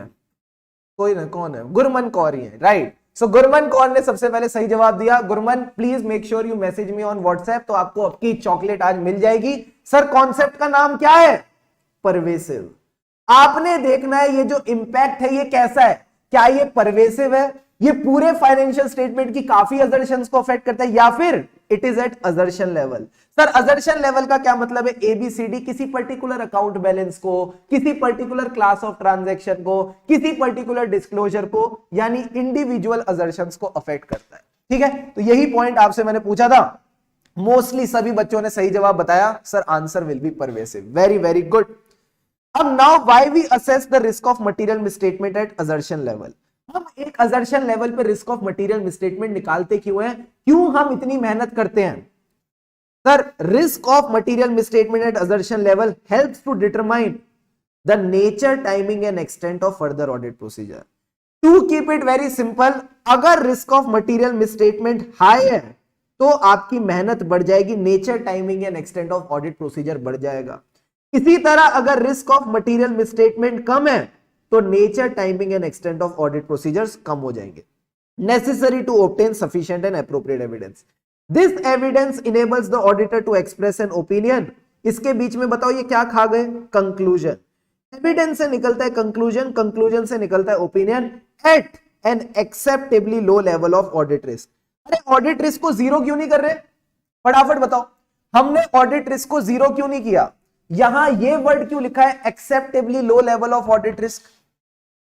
कोई ना, कौन है? गुरमन कौर ही है, राइट। सो गुरमन कौर ने सबसे पहले सही जवाब दिया। Gurman please make sure you message me on WhatsApp, तो आपको आपकी चॉकलेट आज मिल जाएगी। सर कॉन्सेप्ट का नाम क्या है? परवेसिव। आपने देखना है ये जो इंपैक्ट है ये कैसा है, क्या ये परवेसिव है, ये पूरे फाइनेंशियल स्टेटमेंट की काफी असर्शंस को अफेक्ट करता है, या फिर it is at assertion level. Sir assertion level का क्या मतलब है? ABCD किसी पर्टिकुलर अकाउंट बैलेंस को, किसी पर्टिकुलर क्लास ऑफ ट्रांजैक्शन को, किसी पर्टिकुलर डिस्क्लोजर को, यानी इंडिविजुअल असर्शंस को अफेक्ट करता है। ठीक है, तो यही पॉइंट आपसे मैंने पूछा था। मोस्टली सभी बच्चों ने सही जवाब बताया sir, answer will be pervasive, very very good. अब now why we assess the risk of material misstatement at assertion level. हम एक असर्शन लेवल पे रिस्क ऑफ मटेरियल मिसस्टेटमेंट निकालते क्यों हैं, क्यों हम इतनी मेहनत करते हैं? Sir, risk of material misstatement at assertion level helps to determine the nature, timing and extent of further audit procedure. To keep it very simple, अगर risk of material misstatement high है तो आपकी मेहनत बढ़ जाएगी, nature, timing and extent of audit procedure बढ़ जाएगा। इसी तरह अगर रिस्क ऑफ मटेरियल मिसस्टेटमेंट कम है तो nature, timing and extent of audit procedures कम हो जाएंगे। Necessary to obtain sufficient and appropriate evidence, this evidence enables the auditor to express an opinion. इसके बीच में बताओ ये क्या खा गए, कंक्लूजन। एविडेंस से निकलता है कंक्लूजन, कंक्लूजन से निकलता है opinion at an acceptably low level of audit risk. अरे ऑडिट रिस्क को जीरो क्यों नहीं कर रहे, फटाफट बताओ। हमने ऑडिट रिस्क को जीरो क्यों नहीं किया? यहां ये वर्ड क्यों लिखा है, acceptably low level of audit risk?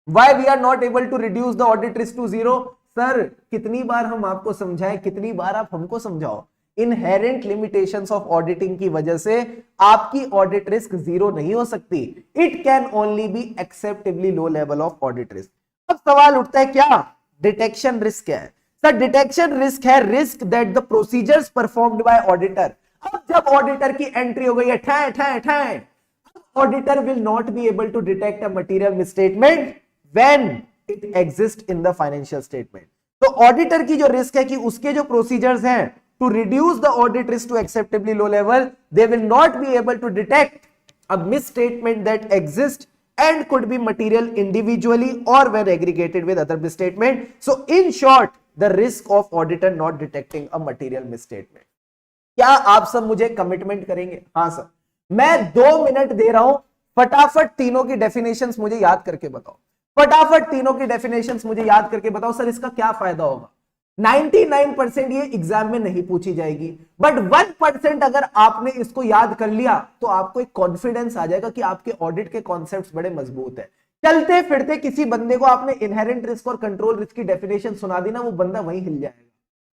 Why we are not able to reduce the audit risk to zero? Sir, कितनी बार हम आपको समझाएं, कितनी बार आप हमको समझाओ, इनहेरेंट लिमिटेशंस ऑफ ऑडिटिंग की वजह से आपकी ऑडिट रिस्क जीरो नहीं हो सकती। It can only be acceptably low level of audit risk. अब सवाल उठता है क्या डिटेक्शन रिस्क है? सर, डिटेक्शन रिस्क है risk that the procedures performed by auditor. अब जब ऑडिटर की एंट्री हो गई है ठै ठै ठै, auditor will not be able to detect a material misstatement when it exist in the financial statement. तो ऑडिटर की जो रिस्क है कि उसके जो प्रोसीजर्स हैं to reduce the audit risk to acceptably low level, they will not be able to detect a misstatement that exists and could be material individually or when aggregated with other misstatement. So in short, the risk of auditor not detecting a material misstatement. क्या आप सब मुझे commitment करेंगे? हाँ sir, मैं 2 minute दे रहा हूं, फटाफट तीनों की डेफिनेशंस मुझे याद करके बताओ, फटाफट तीनों की डेफिनेशंस मुझे याद करके बताओ। सर, इसका क्या फायदा होगा? 99% ये एग्जाम में नहीं पूछी जाएगी, बट 1% अगर आपने इसको याद कर लिया तो आपको एक कॉन्फिडेंस आ जाएगा कि आपके ऑडिट के कॉन्सेप्ट्स बड़े मजबूत है। चलते फिरते किसी बंदे को आपने इनहेरेंट रिस्क और कंट्रोल रिस्क की डेफिनेशन सुना दी ना, वो बंदा वहीं हिल जाएगा।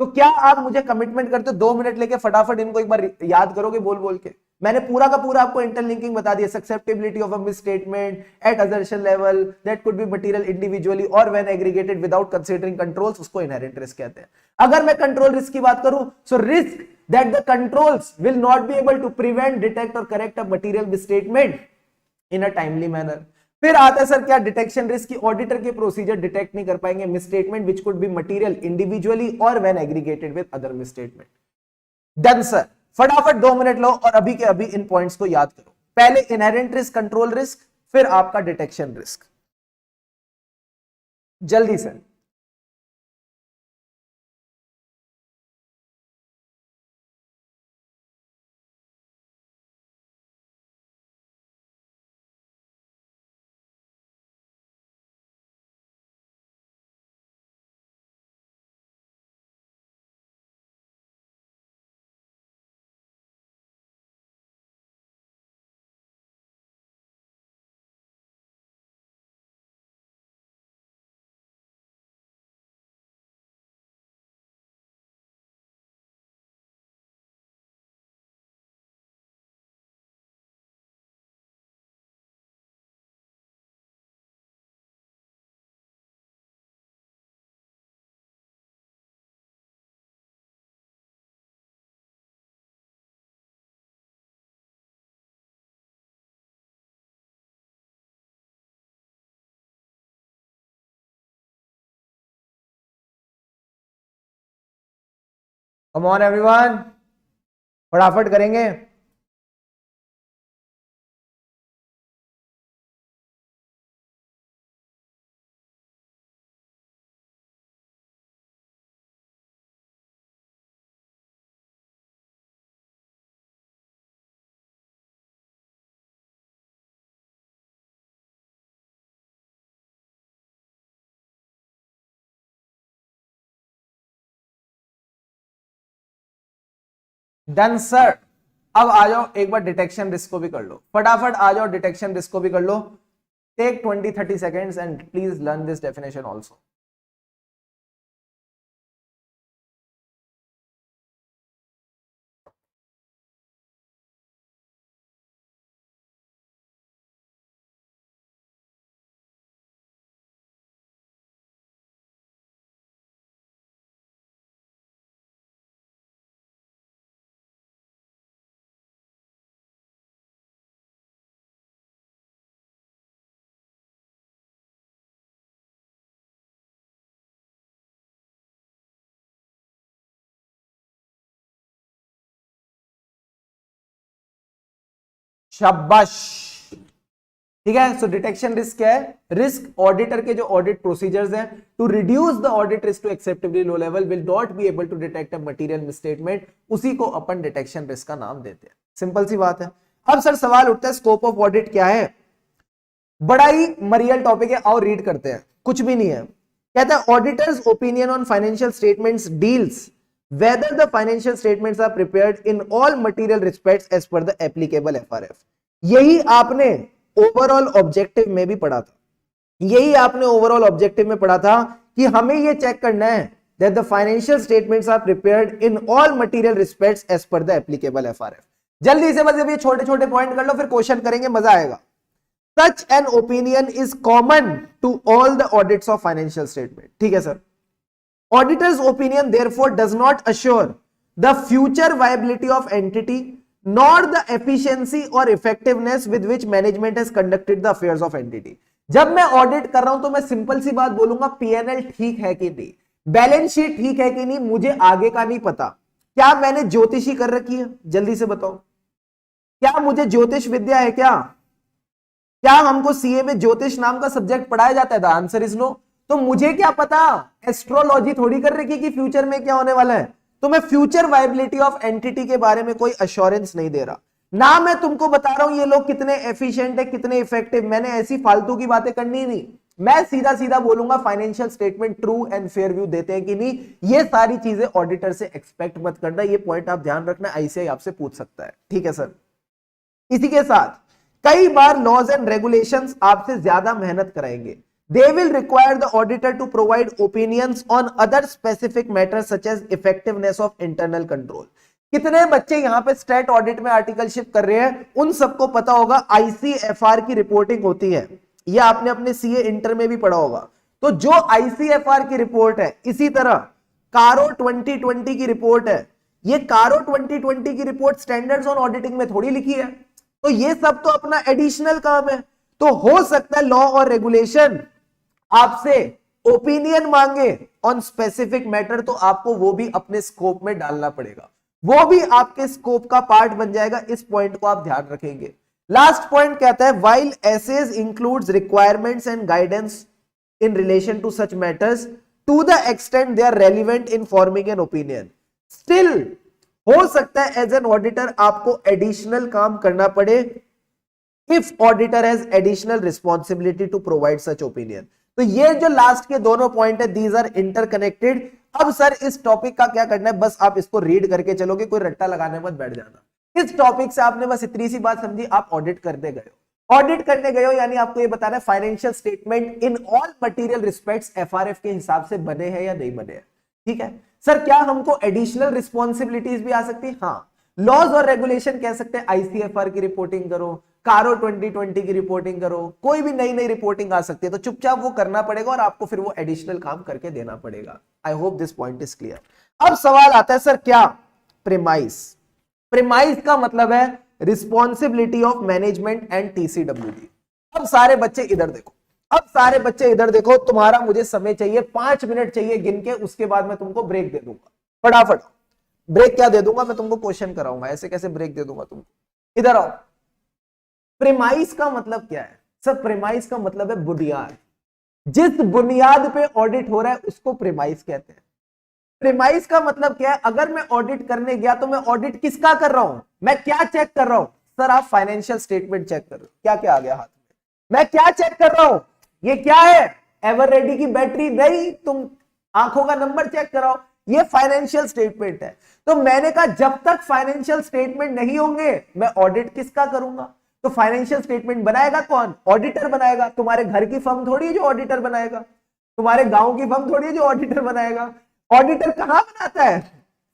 तो क्या आप मुझे कमिटमेंट करते हो 2 मिनट लेके फटाफट इनको एक बार याद करोगे बोल बोल के? मैंने पूरा का पूरा आपको इंटरलिंकिंग बता दिया। Susceptibility of a misstatement at assertion level that could be material individually और when aggregated without considering controls, उसको इनहेरेंट रिस्क कहते हैं। अगर मैं कंट्रोल रिस्क की बात करूं, so risk that the controls will not be able to prevent, detect और correct a material misstatement in a timely manner. फिर आता है सर क्या डिटेक्शन रिस्क की ऑडिटर के प्रोसीजर डिटेक्ट नहीं कर पाएंगे misstatement which could be material individually और when aggregated with other misstatement. Done sir, फटाफट 2 मिनट लो और अभी के अभी इन पॉइंट्स को याद करो। पहले इनहेरेंट रिस्क, कंट्रोल रिस्क, फिर आपका डिटेक्शन रिस्क। जल्दी से। कम ऑन एवरीवन, फटाफट करेंगे। Done sir. अब आ जाओ एक बार डिटेक्शन रिस्क को भी कर लो, फटाफट आ जाओ डिटेक्शन रिस्क को भी कर लो। Take 20-30 seconds and please learn this definition also. शाबाश, ठीक है। सो डिटेक्शन रिस्क क्या है? रिस्क ऑडिटर के जो ऑडिट प्रोसीजर्स हैं to reduce the audit risk to acceptably low level will not be able to detect a material misstatement, उसी को अपन डिटेक्शन रिस्क का नाम देते हैं। सिंपल सी बात है। अब सर सवाल उठता है स्कोप ऑफ ऑडिट क्या है? बड़ा ही मरियल टॉपिक है, और रीड करते हैं, कुछ भी नहीं है। कहता है auditor's opinion on financial statements deals whether the financial statements are prepared in all material respects as per the applicable FRF. यही आपने ओवरऑल ऑब्जेक्टिव में भी पढ़ा था, यही आपने ओवरऑल ऑब्जेक्टिव में पढ़ा था कि हमें यह चेक करना है that the financial statements are prepared in all material respects as per the applicable FRF. जल्दी से बस ये छोटे छोटे पॉइंट कर लो, फिर क्वेश्चन करेंगे, मजा आएगा। Such an opinion is common to all the audits of financial statement. ठीक है sir. Auditor's opinion therefore does not assure the future viability of entity nor the efficiency or effectiveness with which management has conducted the affairs of entity. जब मैं audit कर रहा हूं तो मैं simple सी बात बोलूंगा, पीएनएल ठीक है कि नहीं, बैलेंस शीट ठीक है कि नहीं, मुझे आगे का नहीं पता। क्या मैंने ज्योतिषी कर रखी है? जल्दी से बताओ, क्या मुझे ज्योतिष विद्या है? क्या हमको सीए में ज्योतिष नाम का सब्जेक्ट पढ़ाया जाता है? The answer is no. तो मुझे क्या पता, एस्ट्रोलॉजी थोड़ी कर रखी कि फ्यूचर में क्या होने वाला है। तो मैं फ्यूचर वायबिलिटी ऑफ एंटिटी के बारे में कोई अश्योरेंस नहीं दे रहा ना। मैं तुमको बता रहा हूं ये लोग कितने एफिशिएंट है, कितने इफेक्टिव। मैंने ऐसी फालतू की बातें करनी नहीं, मैं सीधा सीधा बोलूंगा financial statement true and fair view देते हैं कि नहीं। ये सारी चीजें ऑडिटर से एक्सपेक्ट मत करना, ये पॉइंट आप ध्यान रखना, आईसीआई आपसे पूछ सकता है, ठीक है सर। इसी के साथ कई बार लॉज एंड रेगुलेशंस आपसे ज्यादा मेहनत कराएंगे। They will require the auditor to provide opinions on other specific matters such as effectiveness of internal control. कितने बच्चे यहां पे स्टेट ऑडिट में आर्टिकलशिप कर रहे हैं, उन सबको पता होगा आईसीएफआर की रिपोर्टिंग होती है, ये आपने अपने सीए इंटर में भी पढ़ा होगा। तो जो आईसीएफआर की रिपोर्ट है, इसी तरह कारो 2020 की रिपोर्ट है, ये कारो 2020 की रिपोर्ट स्टैंडर्ड्स ऑन ऑडिटिंग में थोड़ी लिखी है। तो ये सब तो अपना एडिशनल काम है। तो हो सकता है लॉ और रेगुलेशन आपसे ओपिनियन मांगे ऑन स्पेसिफिक मैटर, तो आपको वो भी अपने स्कोप में डालना पड़ेगा, वो भी आपके स्कोप का पार्ट बन जाएगा। इस पॉइंट को आप ध्यान रखेंगे। लास्ट पॉइंट कहता है while SAs includes requirements and guidance in relation to such matters to the extent they are relevant in forming an opinion, still हो सकता है एज एन ऑडिटर आपको एडिशनल काम करना पड़े if auditor has additional responsibility to provide such opinion. तो ये जो लास्ट के दोनों पॉइंट है, दीज आर इंटरकनेक्टेड। अब सर इस टॉपिक का क्या करना है, बस आप इसको रीड करके चलोगे, कोई रट्टा लगाने मत बैठ जाना। इस टॉपिक से आपने बस इतनी सी बात समझी, आप ऑडिट करने गए हो। ऑडिट करने गए हो यानी आपको ये बताना है financial statement in all material respects FRF के हिसाब से बने हैं या नहीं बने हैं, ठीक है सर। क्या हमको एडिशनल रिस्पॉन्सिबिलिटीज भी आ सकती है? हाँ, लॉज और रेगुलेशन कह सकते हैं आईसीएफआर की रिपोर्टिंग करो, कारो 2020 की रिपोर्टिंग करो, कोई भी नई नई रिपोर्टिंग आ सकती है, तो चुपचाप वो करना पड़ेगा और आपको फिर वो एडिशनल काम करके देना पड़ेगा। I hope this point is clear. अब सवाल आता है सर क्या प्रीमाइस? प्रीमाइस का मतलब है responsibility of management and TCWG. अब सारे बच्चे इधर देखो, अब सारे बच्चे इधर देखो, तुम्हारा मुझे समय चाहिए 5 मिनट चाहिए गिन के, उसके बाद मैं तुमको ब्रेक दे दूंगा। फटाफट ब्रेक क्या दे दूंगा, मैं तुमको क्वेश्चन कराऊंगा, ऐसे कैसे ब्रेक दे दूंगा तुमको। इधर आओ। प्रीमाइस का मतलब क्या है सर? प्रीमाइस का मतलब है बुनियाद। जिस बुनियाद पे ऑडिट हो रहा है उसको प्रीमाइस कहते हैं। प्रीमाइस का मतलब क्या है? अगर मैं ऑडिट करने गया तो मैं ऑडिट किसका कर रहा हूं? मैं क्या चेक कर रहा हूं? सर आप फाइनेंशियल स्टेटमेंट चेक कर रहे हो। क्या क्या आ गया हाथ में? मैं क्या चेक कर रहा हूं? ये क्या है? एवर रेडी की बैटरी नहीं, तुम आंखों का नंबर चेक कराओ, ये फाइनेंशियल स्टेटमेंट है। तो मैंने कहा जब तक फाइनेंशियल स्टेटमेंट नहीं होंगे मैं ऑडिट किसका करूंगा? तो फाइनेंशियल स्टेटमेंट बनाएगा कौन? ऑडिटर बनाएगा। तुम्हारे घर की फर्म थोड़ी है जो ऑडिटर बनाएगा, तुम्हारे गांव की फर्म थोड़ी है जो ऑडिटर बनाएगा। ऑडिटर कहां बनाता है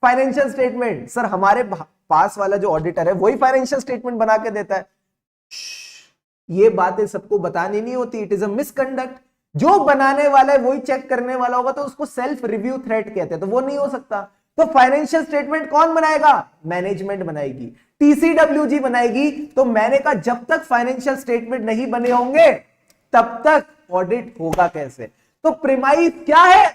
फाइनेंशियल स्टेटमेंट? सर हमारे पास वाला जो ऑडिटर है वही फाइनेंशियल स्टेटमेंट बना के देता है। ये बातें सबको बतानी नहीं होती, इट इज अ मिसकंडक्ट। जो बनाने वाला है वही चेक करने वाला होगा, तो उसको सेल्फ रिव्यू थ्रेट कहते हैं, तो वो नहीं हो सकता। तो फाइनेंशियल स्टेटमेंट कौन बनाएगा? मैनेजमेंट बनाएगी, टीसीडब्ल्यूजी बनाएगी। तो मैंने कहा जब तक फाइनेंशियल स्टेटमेंट नहीं बने होंगे तब तक ऑडिट होगा कैसे? तो प्रीमाइस क्या है?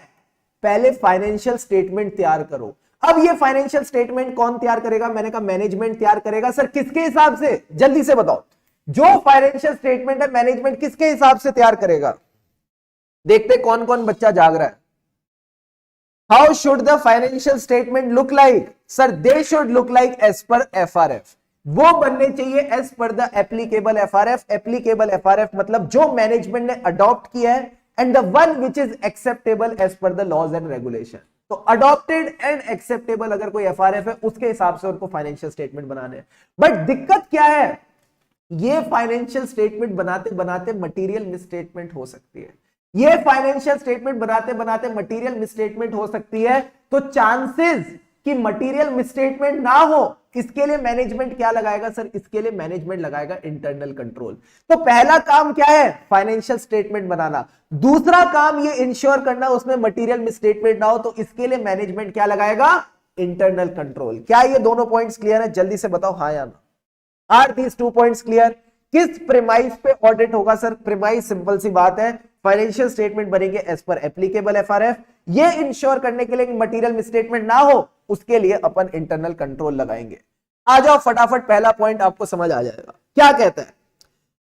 पहले फाइनेंशियल स्टेटमेंट तैयार करो। अब ये फाइनेंशियल स्टेटमेंट कौन तैयार करेगा? मैंने कहा मैनेजमेंट तैयार करेगा। सर किसके हिसाब से? जल्दी से बताओ, जो फाइनेंशियल स्टेटमेंट है मैनेजमेंट किसके हिसाब से तैयार करेगा? देखते कौन कौन बच्चा जाग रहा है। How should the financial statement look like? Sir they should look like as per FRF. वो बनने चाहिए as per the applicable FRF. Applicable FRF मतलब जो मैनेजमेंट ने अडॉप्ट किया है, and the one which is acceptable as per the laws and regulation. तो adopted and acceptable अगर कोई एफआरएफ है उसके हिसाब से उनको फाइनेंशियल स्टेटमेंट बनाने हैं। बट दिक्कत क्या है, ये फाइनेंशियल स्टेटमेंट बनाते बनाते मटेरियल मिसस्टेटमेंट हो सकती है। ये फाइनेंशियल स्टेटमेंट बनाते बनाते मटेरियल मिसस्टेटमेंट हो सकती है। तो चांसेस कि मटेरियल मिसस्टेटमेंट ना हो, इसके लिए मैनेजमेंट क्या लगाएगा? सर इसके लिए मैनेजमेंट लगाएगा इंटरनल कंट्रोल। तो पहला काम क्या है? फाइनेंशियल स्टेटमेंट बनाना। दूसरा काम ये इंश्योर करना उसमें मटेरियल मिसस्टेटमेंट ना हो, तो इसके लिए मैनेजमेंट क्या लगाएगा? Internal control. क्या ये दोनों पॉइंट्स क्लियर है? जल्दी से बताओ हाँ या ना। Are these 2 points clear? किस प्रीमाइस पे ऑडिट होगा? सर प्रीमाइस सिंपल सी बात है, फाइनेंशियल स्टेटमेंट बनेंगे एज पर एप्लीकेबल एफआरएफ। ये इंश्योर करने के लिए मटेरियल मिसस्टेटमेंट ना हो, उसके लिए अपन इंटरनल कंट्रोल लगाएंगे। आ जाओ फटाफट, पहला पॉइंट आपको समझ आ जाएगा। क्या कहता है?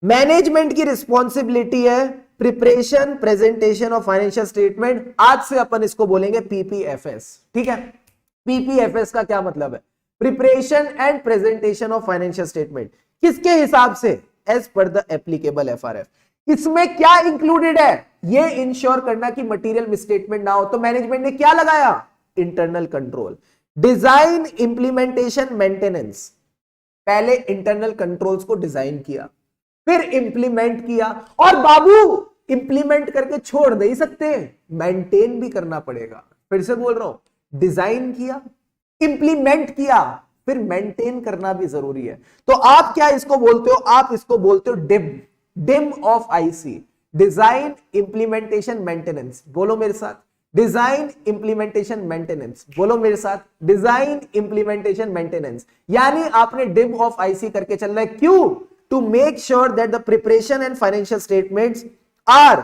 मैनेजमेंट की रिस्पॉन्सिबिलिटी है preparation presentation of financial statement. आज से अपन इसको बोलेंगे पीपीएफएस। ठीक है, पीपीएफएस का क्या मतलब है? Preparation and presentation of financial statement. किसके हिसाब से? As per the applicable FRF. इसमें क्या इंक्लूडेड है? ये इंश्योर करना कि मटेरियल मिसस्टेटमेंट ना हो। तो मैनेजमेंट ने क्या लगाया? Internal control. Design implementation maintenance. पहले इंटरनल कंट्रोल्स को डिजाइन किया, फिर इंप्लीमेंट किया, और बाबू इंप्लीमेंट करके छोड़ नहीं सकते, मेंटेन भी करना पड़ेगा। फिर से बोल रहा हूं, डिजाइन किया, इंप्लीमेंट किया, फिर मेंटेन करना भी जरूरी है। तो आप क्या इसको बोलते हो? आप इसको बोलते हो dim, dim of IC, design implementation maintenance. बोलो मेरे साथ, डिजाइन इंप्लीमेंटेशन मेंटेनेंस। बोलो मेरे साथ, डिजाइन इंप्लीमेंटेशन मेंटेनेंस। यानी आपने डिम ऑफ आईसी करके चलना है। क्यों? To make sure that the preparation and financial statements are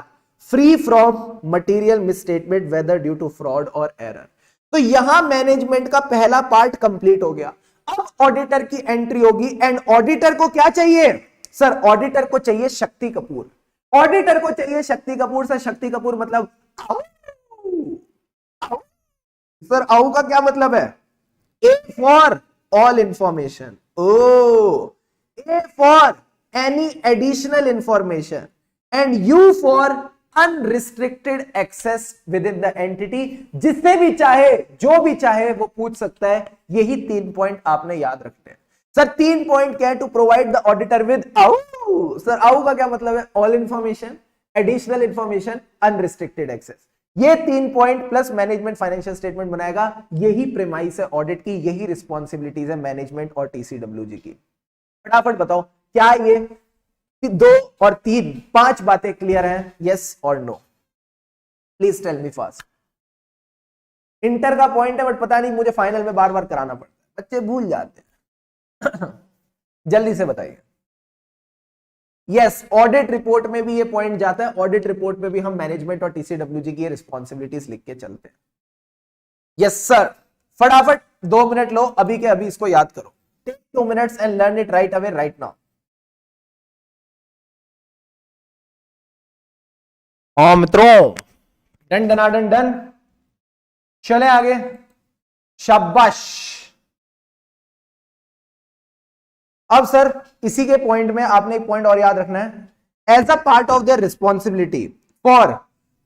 free from material misstatement whether due to fraud और एरर। तो यहां मैनेजमेंट का पहला पार्ट कंप्लीट हो गया। अब ऑडिटर की एंट्री होगी, एंड ऑडिटर को क्या चाहिए? सर ऑडिटर को चाहिए शक्ति कपूर। ऑडिटर को चाहिए शक्ति कपूर। सर शक्ति कपूर मतलब आउ। सर आउ का क्या मतलब है? A for all information, O, A for any additional information, and U for unrestricted access within the entity. जिससे भी चाहे, जो भी चाहे वो पूछ सकता है। यही 3 पॉइंट आपने याद रखने हैं। सर 3 पॉइंट क्या है? To provide the auditor with AAU. Sir AAU का क्या मतलब है? All information, additional information, unrestricted access. ये 3 point plus management financial statement बनाएगा। यही प्रीमाइस है ऑडिट की, यही रिस्पॉन्सिबिलिटीज है मैनेजमेंट और टीसीडब्ल्यूजी की। फटाफट बताओ, क्या ये 2 और 3 5 बातें क्लियर हैं? यस और no? Please tell me fast. Inter का पॉइंट है, बट पता नहीं मुझे फाइनल में बार बार कराना पड़ता है, बच्चे भूल जाते हैं। जल्दी से बताइए। यस, ऑडिट रिपोर्ट में भी ये पॉइंट जाता है। ऑडिट रिपोर्ट में भी हम मैनेजमेंट और टीसीडब्ल्यूजी की रिस्पॉन्सिबिलिटीज लिख के चलते हैं। यस सर, फटाफट 2 मिनट लो, अभी के अभी इसको याद करो। Take 2 minutes and learn it right away, right now. हाँ मित्रों, डन डनाडन डन, चले आगे। शाबाश। अब सर इसी के पॉइंट में आपने एक पॉइंट और याद रखना है। As a part of their responsibility for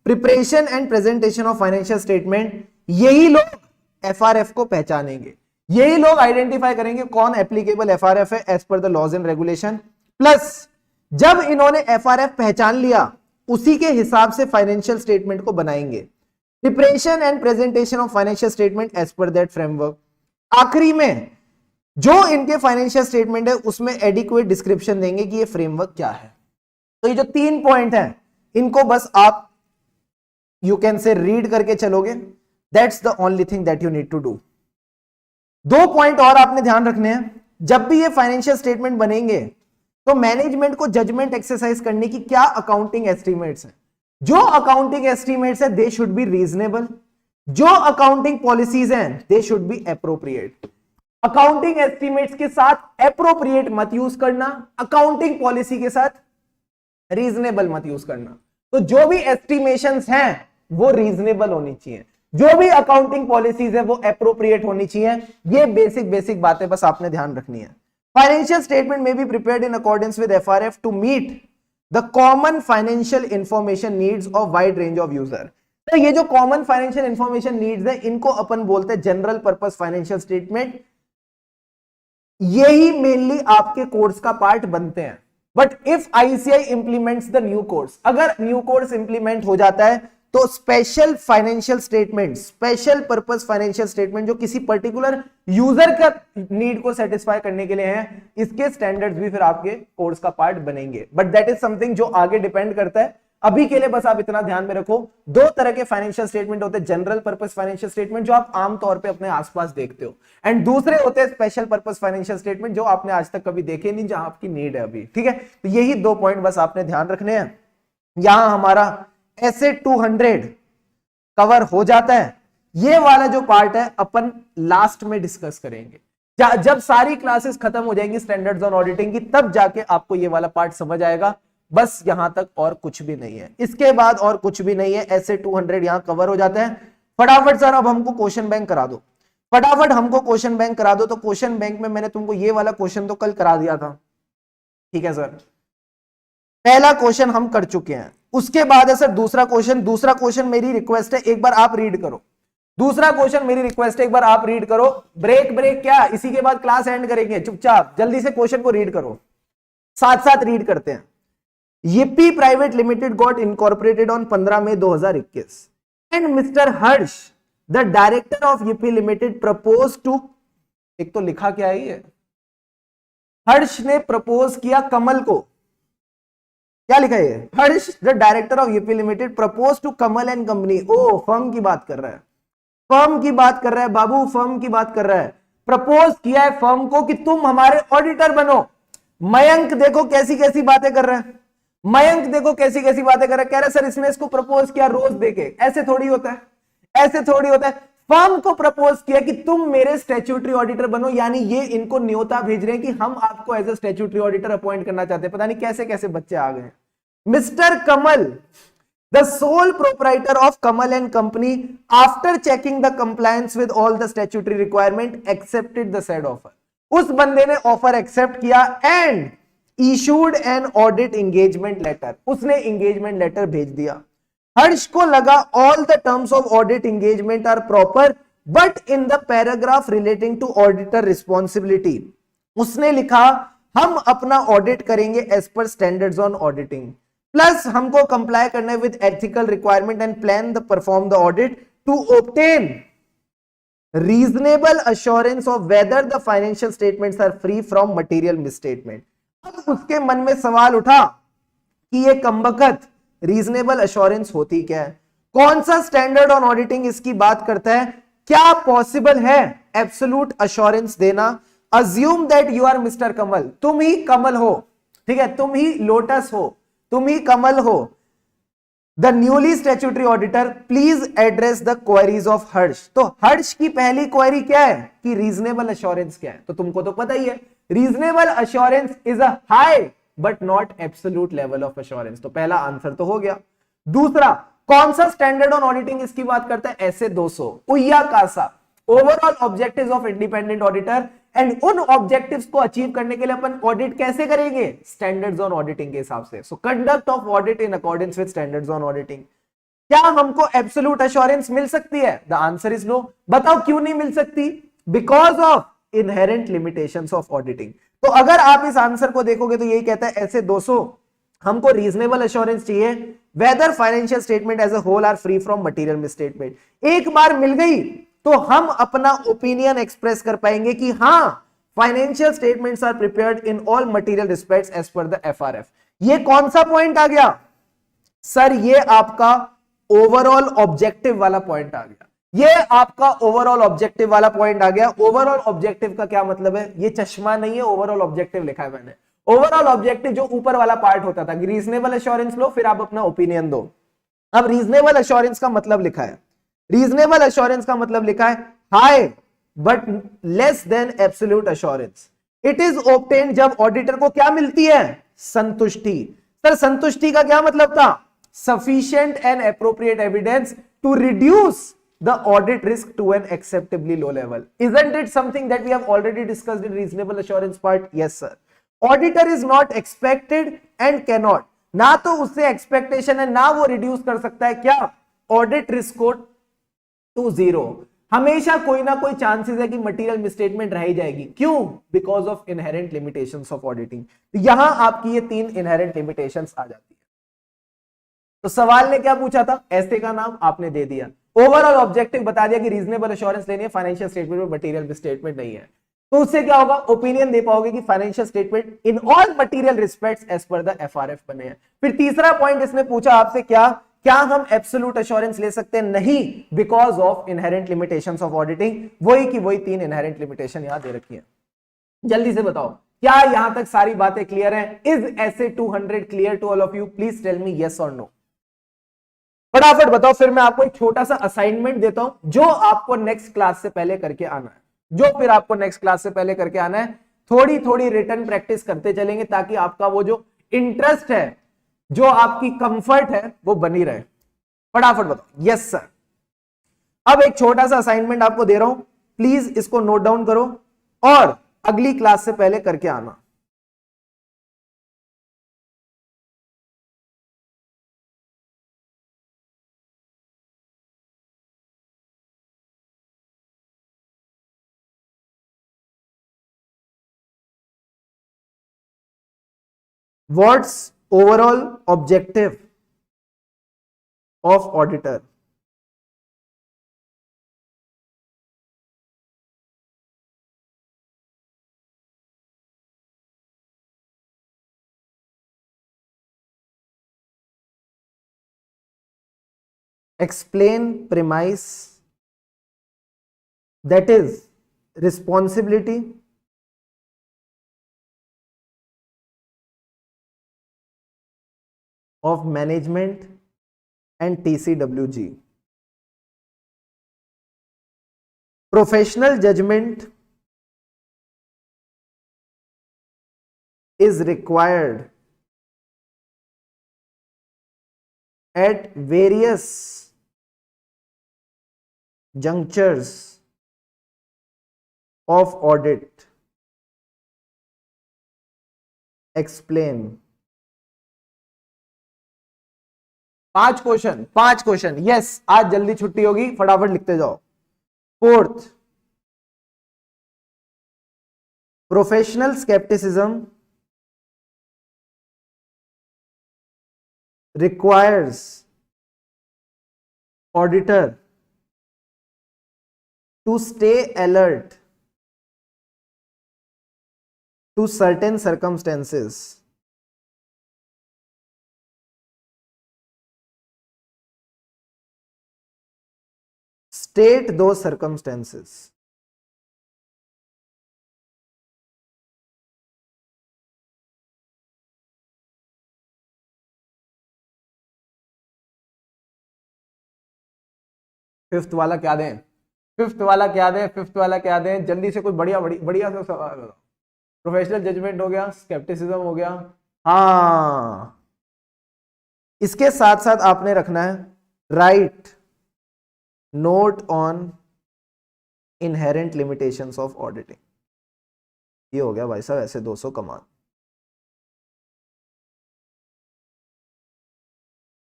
preparation and presentation of financial statement, यही लोग एफआरएफ को पहचानेंगे, यही लोग आइडेंटिफाई करेंगे कौन एप्लीकेबल एफआरएफ है as per the laws and regulation. Plus जब इन्होंने एफआरएफ पहचान लिया, उसी के हिसाब से फाइनेंशियल स्टेटमेंट को बनाएंगे। Preparation and presentation of financial statement as per that framework. आखिरी में जो इनके फाइनेंशियल स्टेटमेंट है उसमें एडिक्वेट डिस्क्रिप्शन देंगे कि ये फ्रेमवर्क क्या है। तो ये जो 3 पॉइंट हैं, इनको बस आप यू कैन से रीड करके चलोगे। That's the only thing that you need to do. 2 point और आपने ध्यान रखने हैं। जब भी ये फाइनेंशियल स्टेटमेंट बनेंगे तो मैनेजमेंट को जजमेंट एक्सरसाइज करने की क्या अकाउंटिंग एस्टिमेट्स हैं। जो अकाउंटिंग एस्टिमेट्स है दे शुड बी रीजनेबल। जो अकाउंटिंग पॉलिसीज हैं they should be appropriate. Accounting estimates के साथ एप्रोप्रिएट मत यूज करना, अकाउंटिंग पॉलिसी के साथ रीजनेबल मत यूज करना। तो जो भी एस्टिमेशंस हैं वो रीजनेबल होनी चाहिए, जो भी अकाउंटिंग पॉलिसीज है वो एप्रोप्रिएट होनी चाहिए। ये बेसिक बातें बस आपने ध्यान रखनी है। फाइनेंशियल स्टेटमेंट में be prepared in accordance with FRF to meet the common financial information needs of wide range of user. तो ये जो कॉमन फाइनेंशियल इंफॉर्मेशन नीड्स है इनको अपन बोलते हैं जनरल पर्पस फाइनेंशियल स्टेटमेंट। यही मेनली आपके कोर्स का पार्ट बनते हैं। But if ICI implements the new course, अगर न्यू कोर्स इंप्लीमेंट हो जाता है तो special financial statement, special purpose financial statement जो किसी पर्टिकुलर यूजर का नीड को सेटिस्फाई करने के लिए हैं, इसके स्टैंडर्ड्स भी फिर आपके कोर्स का पार्ट बनेंगे। बट दैट इज समथिंग जो आगे डिपेंड करता है। अभी के लिए बस आप इतना ध्यान में रखो, दो तरह के फाइनेंशियल स्टेटमेंट होते हैं, जनरल पर्पस फाइनेंशियल स्टेटमेंट जो आप आमतौर पे अपने आसपास देखते हो, एंड दूसरे होते हैं स्पेशल पर्पस फाइनेंशियल स्टेटमेंट जो आपने आज तक कभी देखे नहीं, जहां आपकी नीड है अभी। ठीक है, तो यही दो पॉइंट बस आपने ध्यान रखने हैं। यहां हमारा एसेट 200 कवर हो जाता है। ये वाला जो पार्ट है अपन लास्ट में डिस्कस करेंगे। जब सारी क्लासेस खत्म हो जाएंगी स्टैंडर्ड्स ऑन ऑडिटिंग की, तब जाके आपको ये वाला पार्ट समझ आएगा। बस यहां तक और कुछ भी नहीं है, इसके बाद और कुछ भी नहीं है। ऐसे 200 यहां कवर हो जाते हैं। फटाफट सर अब हमको क्वेश्चन बैंक करा दो, फटाफट हमको क्वेश्चन बैंक करा दो। तो क्वेश्चन बैंक में मैंने तुमको ये वाला क्वेश्चन तो कल करा दिया था, ठीक है सर, पहला क्वेश्चन हम कर चुके हैं। उसके बाद है सर दूसरा क्वेश्चन। दूसरा क्वेश्चन मेरी रिक्वेस्ट है एक बार आप रीड करो, दूसरा क्वेश्चन मेरी रिक्वेस्ट है एक बार आप रीड करो। ब्रेक ब्रेक क्या, इसी के बाद क्लास एंड करेंगे, चुपचाप जल्दी से क्वेश्चन को रीड करो, साथ साथ रीड करते हैं। Yippee Private Limited got incorporated on 15 May 2021 and Mr. Harsh, the director of Yippee Limited, proposed to, एक तो लिखा क्या है ये, हर्ष ने प्रपोज किया कमल को, क्या लिखा है ये, Harsh the director of UP limited propose to Kamal and company. ओ फर्म की बात कर रहा है, फर्म की बात कर रहा है बाबू, फर्म की बात कर रहा है। प्रपोज किया है फर्म को कि तुम हमारे ऑडिटर बनो। मयंक देखो कैसी कैसी बातें कर रहा है, मयंक देखो कैसी कैसी बातें कर रहा है, कह रहा है सर इसने इसको प्रपोज किया रोज देके। ऐसे थोड़ी होता है, ऐसे थोड़ी होता है। फर्म को प्रपोज किया कि तुम मेरे स्टैट्यूटरी ऑडिटर बनो, यानी ये इनको न्योता भेज रहे हैं कि हम आपको as a statutory auditor appoint करना चाहते हैं। पता नहीं कैसे कैसे बच्चे आ गए। Mister Kamal, the sole proprietor of Kamal and company, after checking the compliance with all the statutory requirement, accepted the said offer. उस बंदे ने ऑफर एक्सेप्ट किया and issued an audit engagement letter, उसने एंगेजमेंट लेटर भेज दिया। हर्ष को लगा all the terms of audit engagement are proper but in the paragraph relating to auditor responsibility, उसने लिखा हम अपना ऑडिट करेंगे एज पर स्टैंडर्ड्स ऑन ऑडिटिंग, प्लस हमको कंप्लाई करना है with ethical requirement and plan the perform the audit to obtain reasonable assurance of whether the financial statements are free from material misstatement. अब उसके मन में सवाल उठा कि ये कमबख्त रीजनेबल अश्योरेंस होती क्या है, कौन सा स्टैंडर्ड ऑन ऑडिटिंग इसकी बात करता है, क्या पॉसिबल है एब्सोल्यूट अश्योरेंस देना। Assume that you are mister Kamal, तुम ही कमल हो, ठीक है, तुम ही लोटस हो, तुम ही कमल हो, the newly statutory auditor, please address the queries of Harsh. तो हर्ष की पहली क्वेरी क्या है कि रीजनेबल अश्योरेंस क्या है, तो तुमको तो पता ही है reasonable assurance is a high but not absolute level of assurance, तो पहला आंसर तो हो गया। दूसरा, कौन सा स्टैंडर्ड ऑन ऑडिटिंग इसकी बात करता है, ऐसे 200 उया कासा, overall objectives of independent auditor, and उन ऑब्जेक्टिव्स को अचीव करने के लिए अपन ऑडिट कैसे करेंगे, स्टैंडर्ड्स ऑन ऑडिटिंग के हिसाब से। So conduct of audit in accordance with standards on auditing. क्या हमको एब्सोल्यूट अश्योरेंस मिल सकती है, द आंसर इज नो। बताओ क्यों नहीं मिल सकती, because of inherent limitations of auditing. तो अगर आप इस आंसर को देखोगे तो यही कहता है ऐसे 200 हमको रीजनेबल अश्योरेंस चाहिए whether financial statement as a whole are free from material misstatement. एक बार मिल गई तो हम अपना ओपिनियन एक्सप्रेस कर पाएंगे कि हां financial statements are prepared in all material respects as per the FRF. ये कौन सा पॉइंट आ गया सर, ये आपका ओवरऑल ऑब्जेक्टिव वाला पॉइंट आ गया, ये आपका ओवरऑल ऑब्जेक्टिव वाला पॉइंट आ गया। ओवरऑल ऑब्जेक्टिव का क्या मतलब है, ये चश्मा नहीं है, ओवरऑल ऑब्जेक्टिव लिखा है मैंने। ओवरऑल ऑब्जेक्टिव जो ऊपर वाला पार्ट होता था, रीजनेबल अश्योरेंस लो फिर आप अपना ओपिनियन दो। अब रीजनेबल अश्योरेंस का मतलब लिखा है, रीजनेबल एश्योरेंस का मतलब लिखा है high but less than absolute assurance. It is obtained जब ऑडिटर को क्या मिलती है, संतुष्टि। सर संतुष्टि का क्या मतलब था, sufficient and appropriate evidence to reduce the audit risk to an acceptably low level. Isn't it something that we have already discussed in reasonable assurance part? Yes sir. Auditor is not expected and cannot, ना तो उससे expectation है ना वो reduce कर सकता है क्या, ऑडिट रिस्क को टू जीरो। हमेशा कोई ना कोई चांसेस है कि मटेरियल मिसस्टेटमेंट रह जाएगी, क्यों, because of inherent limitations of auditing. यहां आपकी ये 3 इनहेरेंट लिमिटेशंस आ जाती है। तो सवाल ने क्या पूछा था, ऐसे का नाम आपने दे दिया, ओवरऑल ऑब्जेक्टिव बता दिया कि रीजनेबल एश्योरेंस लेनी है, फाइनेंशियल स्टेटमेंट में मटेरियल मिसस्टेटमेंट नहीं है। तो उससे क्या होगा, ओपिनियन दे पाओगे कि financial statement in all material respects as per the FRF बने हैं। फिर तीसरा पॉइंट इसने पूछा आपसे क्या हम एब्सोल्यूट एश्योरेंस ले सकते हैं, नहीं, because of inherent limitations of auditing. वही की वही 3 इनहेरेंट लिमिटेशन यहां दे रखी है। जल्दी से बताओ क्या यहां तक सारी बातें क्लियर हैं? इज ऐसे 200 clear to all of you? Please tell me yes और नो, फटाफट बताओ। फिर मैं आपको एक छोटा सा असाइनमेंट देता हूं जो आपको नेक्स्ट क्लास से पहले करके आना है, थोड़ी थोड़ी रिटर्न प्रैक्टिस करते चलेंगे ताकि आपका वो जो इंटरेस्ट है, जो आपकी कंफर्ट है, वो बनी रहे। फटाफट बताओ यस सर। अब एक छोटा सा असाइनमेंट आपको दे रहा हूं, प्लीज इसको नोट डाउन करो और अगली क्लास से पहले करके आना। What's overall objective of auditor? Explain premise, that is responsibility of management and TCWG. Professional judgment is required at various junctures of audit. Explain. 5 question. Yes, आज जल्दी छुट्टी होगी, फटाफट लिखते जाओ। Fourth, professional scepticism requires auditor to stay alert to certain circumstances state those circumstances। Fifth वाला क्या दें, जल्दी से कुछ बढ़िया सा सवाल बताओ। प्रोफेशनल जजमेंट हो गया, स्केप्टिसिज्म हो गया, हाँ, इसके साथ साथ आपने रखना है right note on inherent limitations of auditing. ये हो गया भाई साहब ऐसे 200 कमान।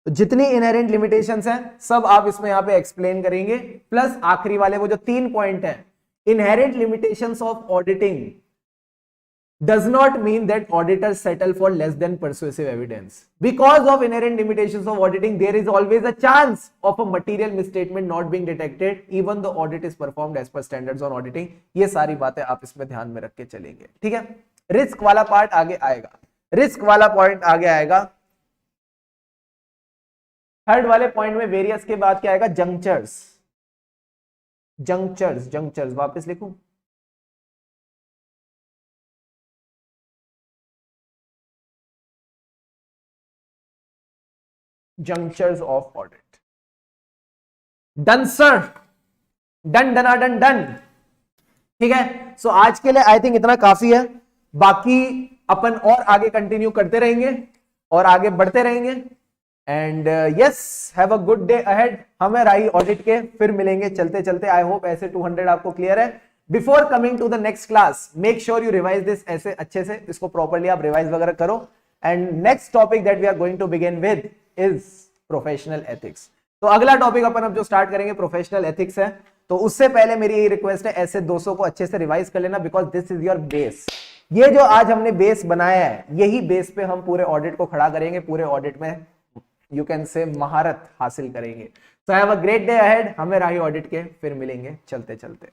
तो जितनी इनहेरेंट लिमिटेशंस हैं सब आप इसमें यहां पे एक्सप्लेन करेंगे, प्लस आखिरी वाले वो जो 3 पॉइंट हैं, inherent limitations of auditing does not mean that auditors settle for less than persuasive evidence. Because of inherent limitations of auditing, there is always a chance of a material misstatement not being detected even the audit is performed as per standards on auditing. ये सारी बातें आप इसमें ध्यान में रख के चलेंगे, ठीक है। रिस्क वाला पार्ट आगे आएगा, रिस्क वाला पॉइंट आगे आएगा। थर्ड वाले पॉइंट में वेरियस के बाद क्या आएगा, जंक्चर्स। वापस लिखूं, junctures of audit। Done sir, done done done done. ठीक है, सो आज के लिए आई थिंक इतना काफी है, बाकी अपन और आगे कंटिन्यू करते रहेंगे और आगे बढ़ते रहेंगे। And yes, have a good day ahead. हमें राही ऑडिट के फिर मिलेंगे चलते चलते। आई होप ऐसे 200 आपको क्लियर है। Before coming to the next class, make sure you revise this, ऐसे अच्छे से इसको प्रॉपर्ली आप रिवाइज वगैरह करो। And next topic that we are going to begin with is professional ethics. तो अगला टॉपिक अपन अब जो स्टार्ट करेंगे प्रोफेशनल एथिक्स है। तो उससे पहले मेरी यही रिक्वेस्ट है, ऐसे 200 को अच्छे से रिवाइज कर लेना, because this is your base. ये जो आज हमने बेस बनाया है, यही बेस पे हम पूरे ऑडिट को खड़ा करेंगे, पूरे ऑडिट में यू कैन से महारत हासिल करेंगे। So have a great day ahead. हमें राही ऑडिट के फिर मिलेंगे चलते चलते।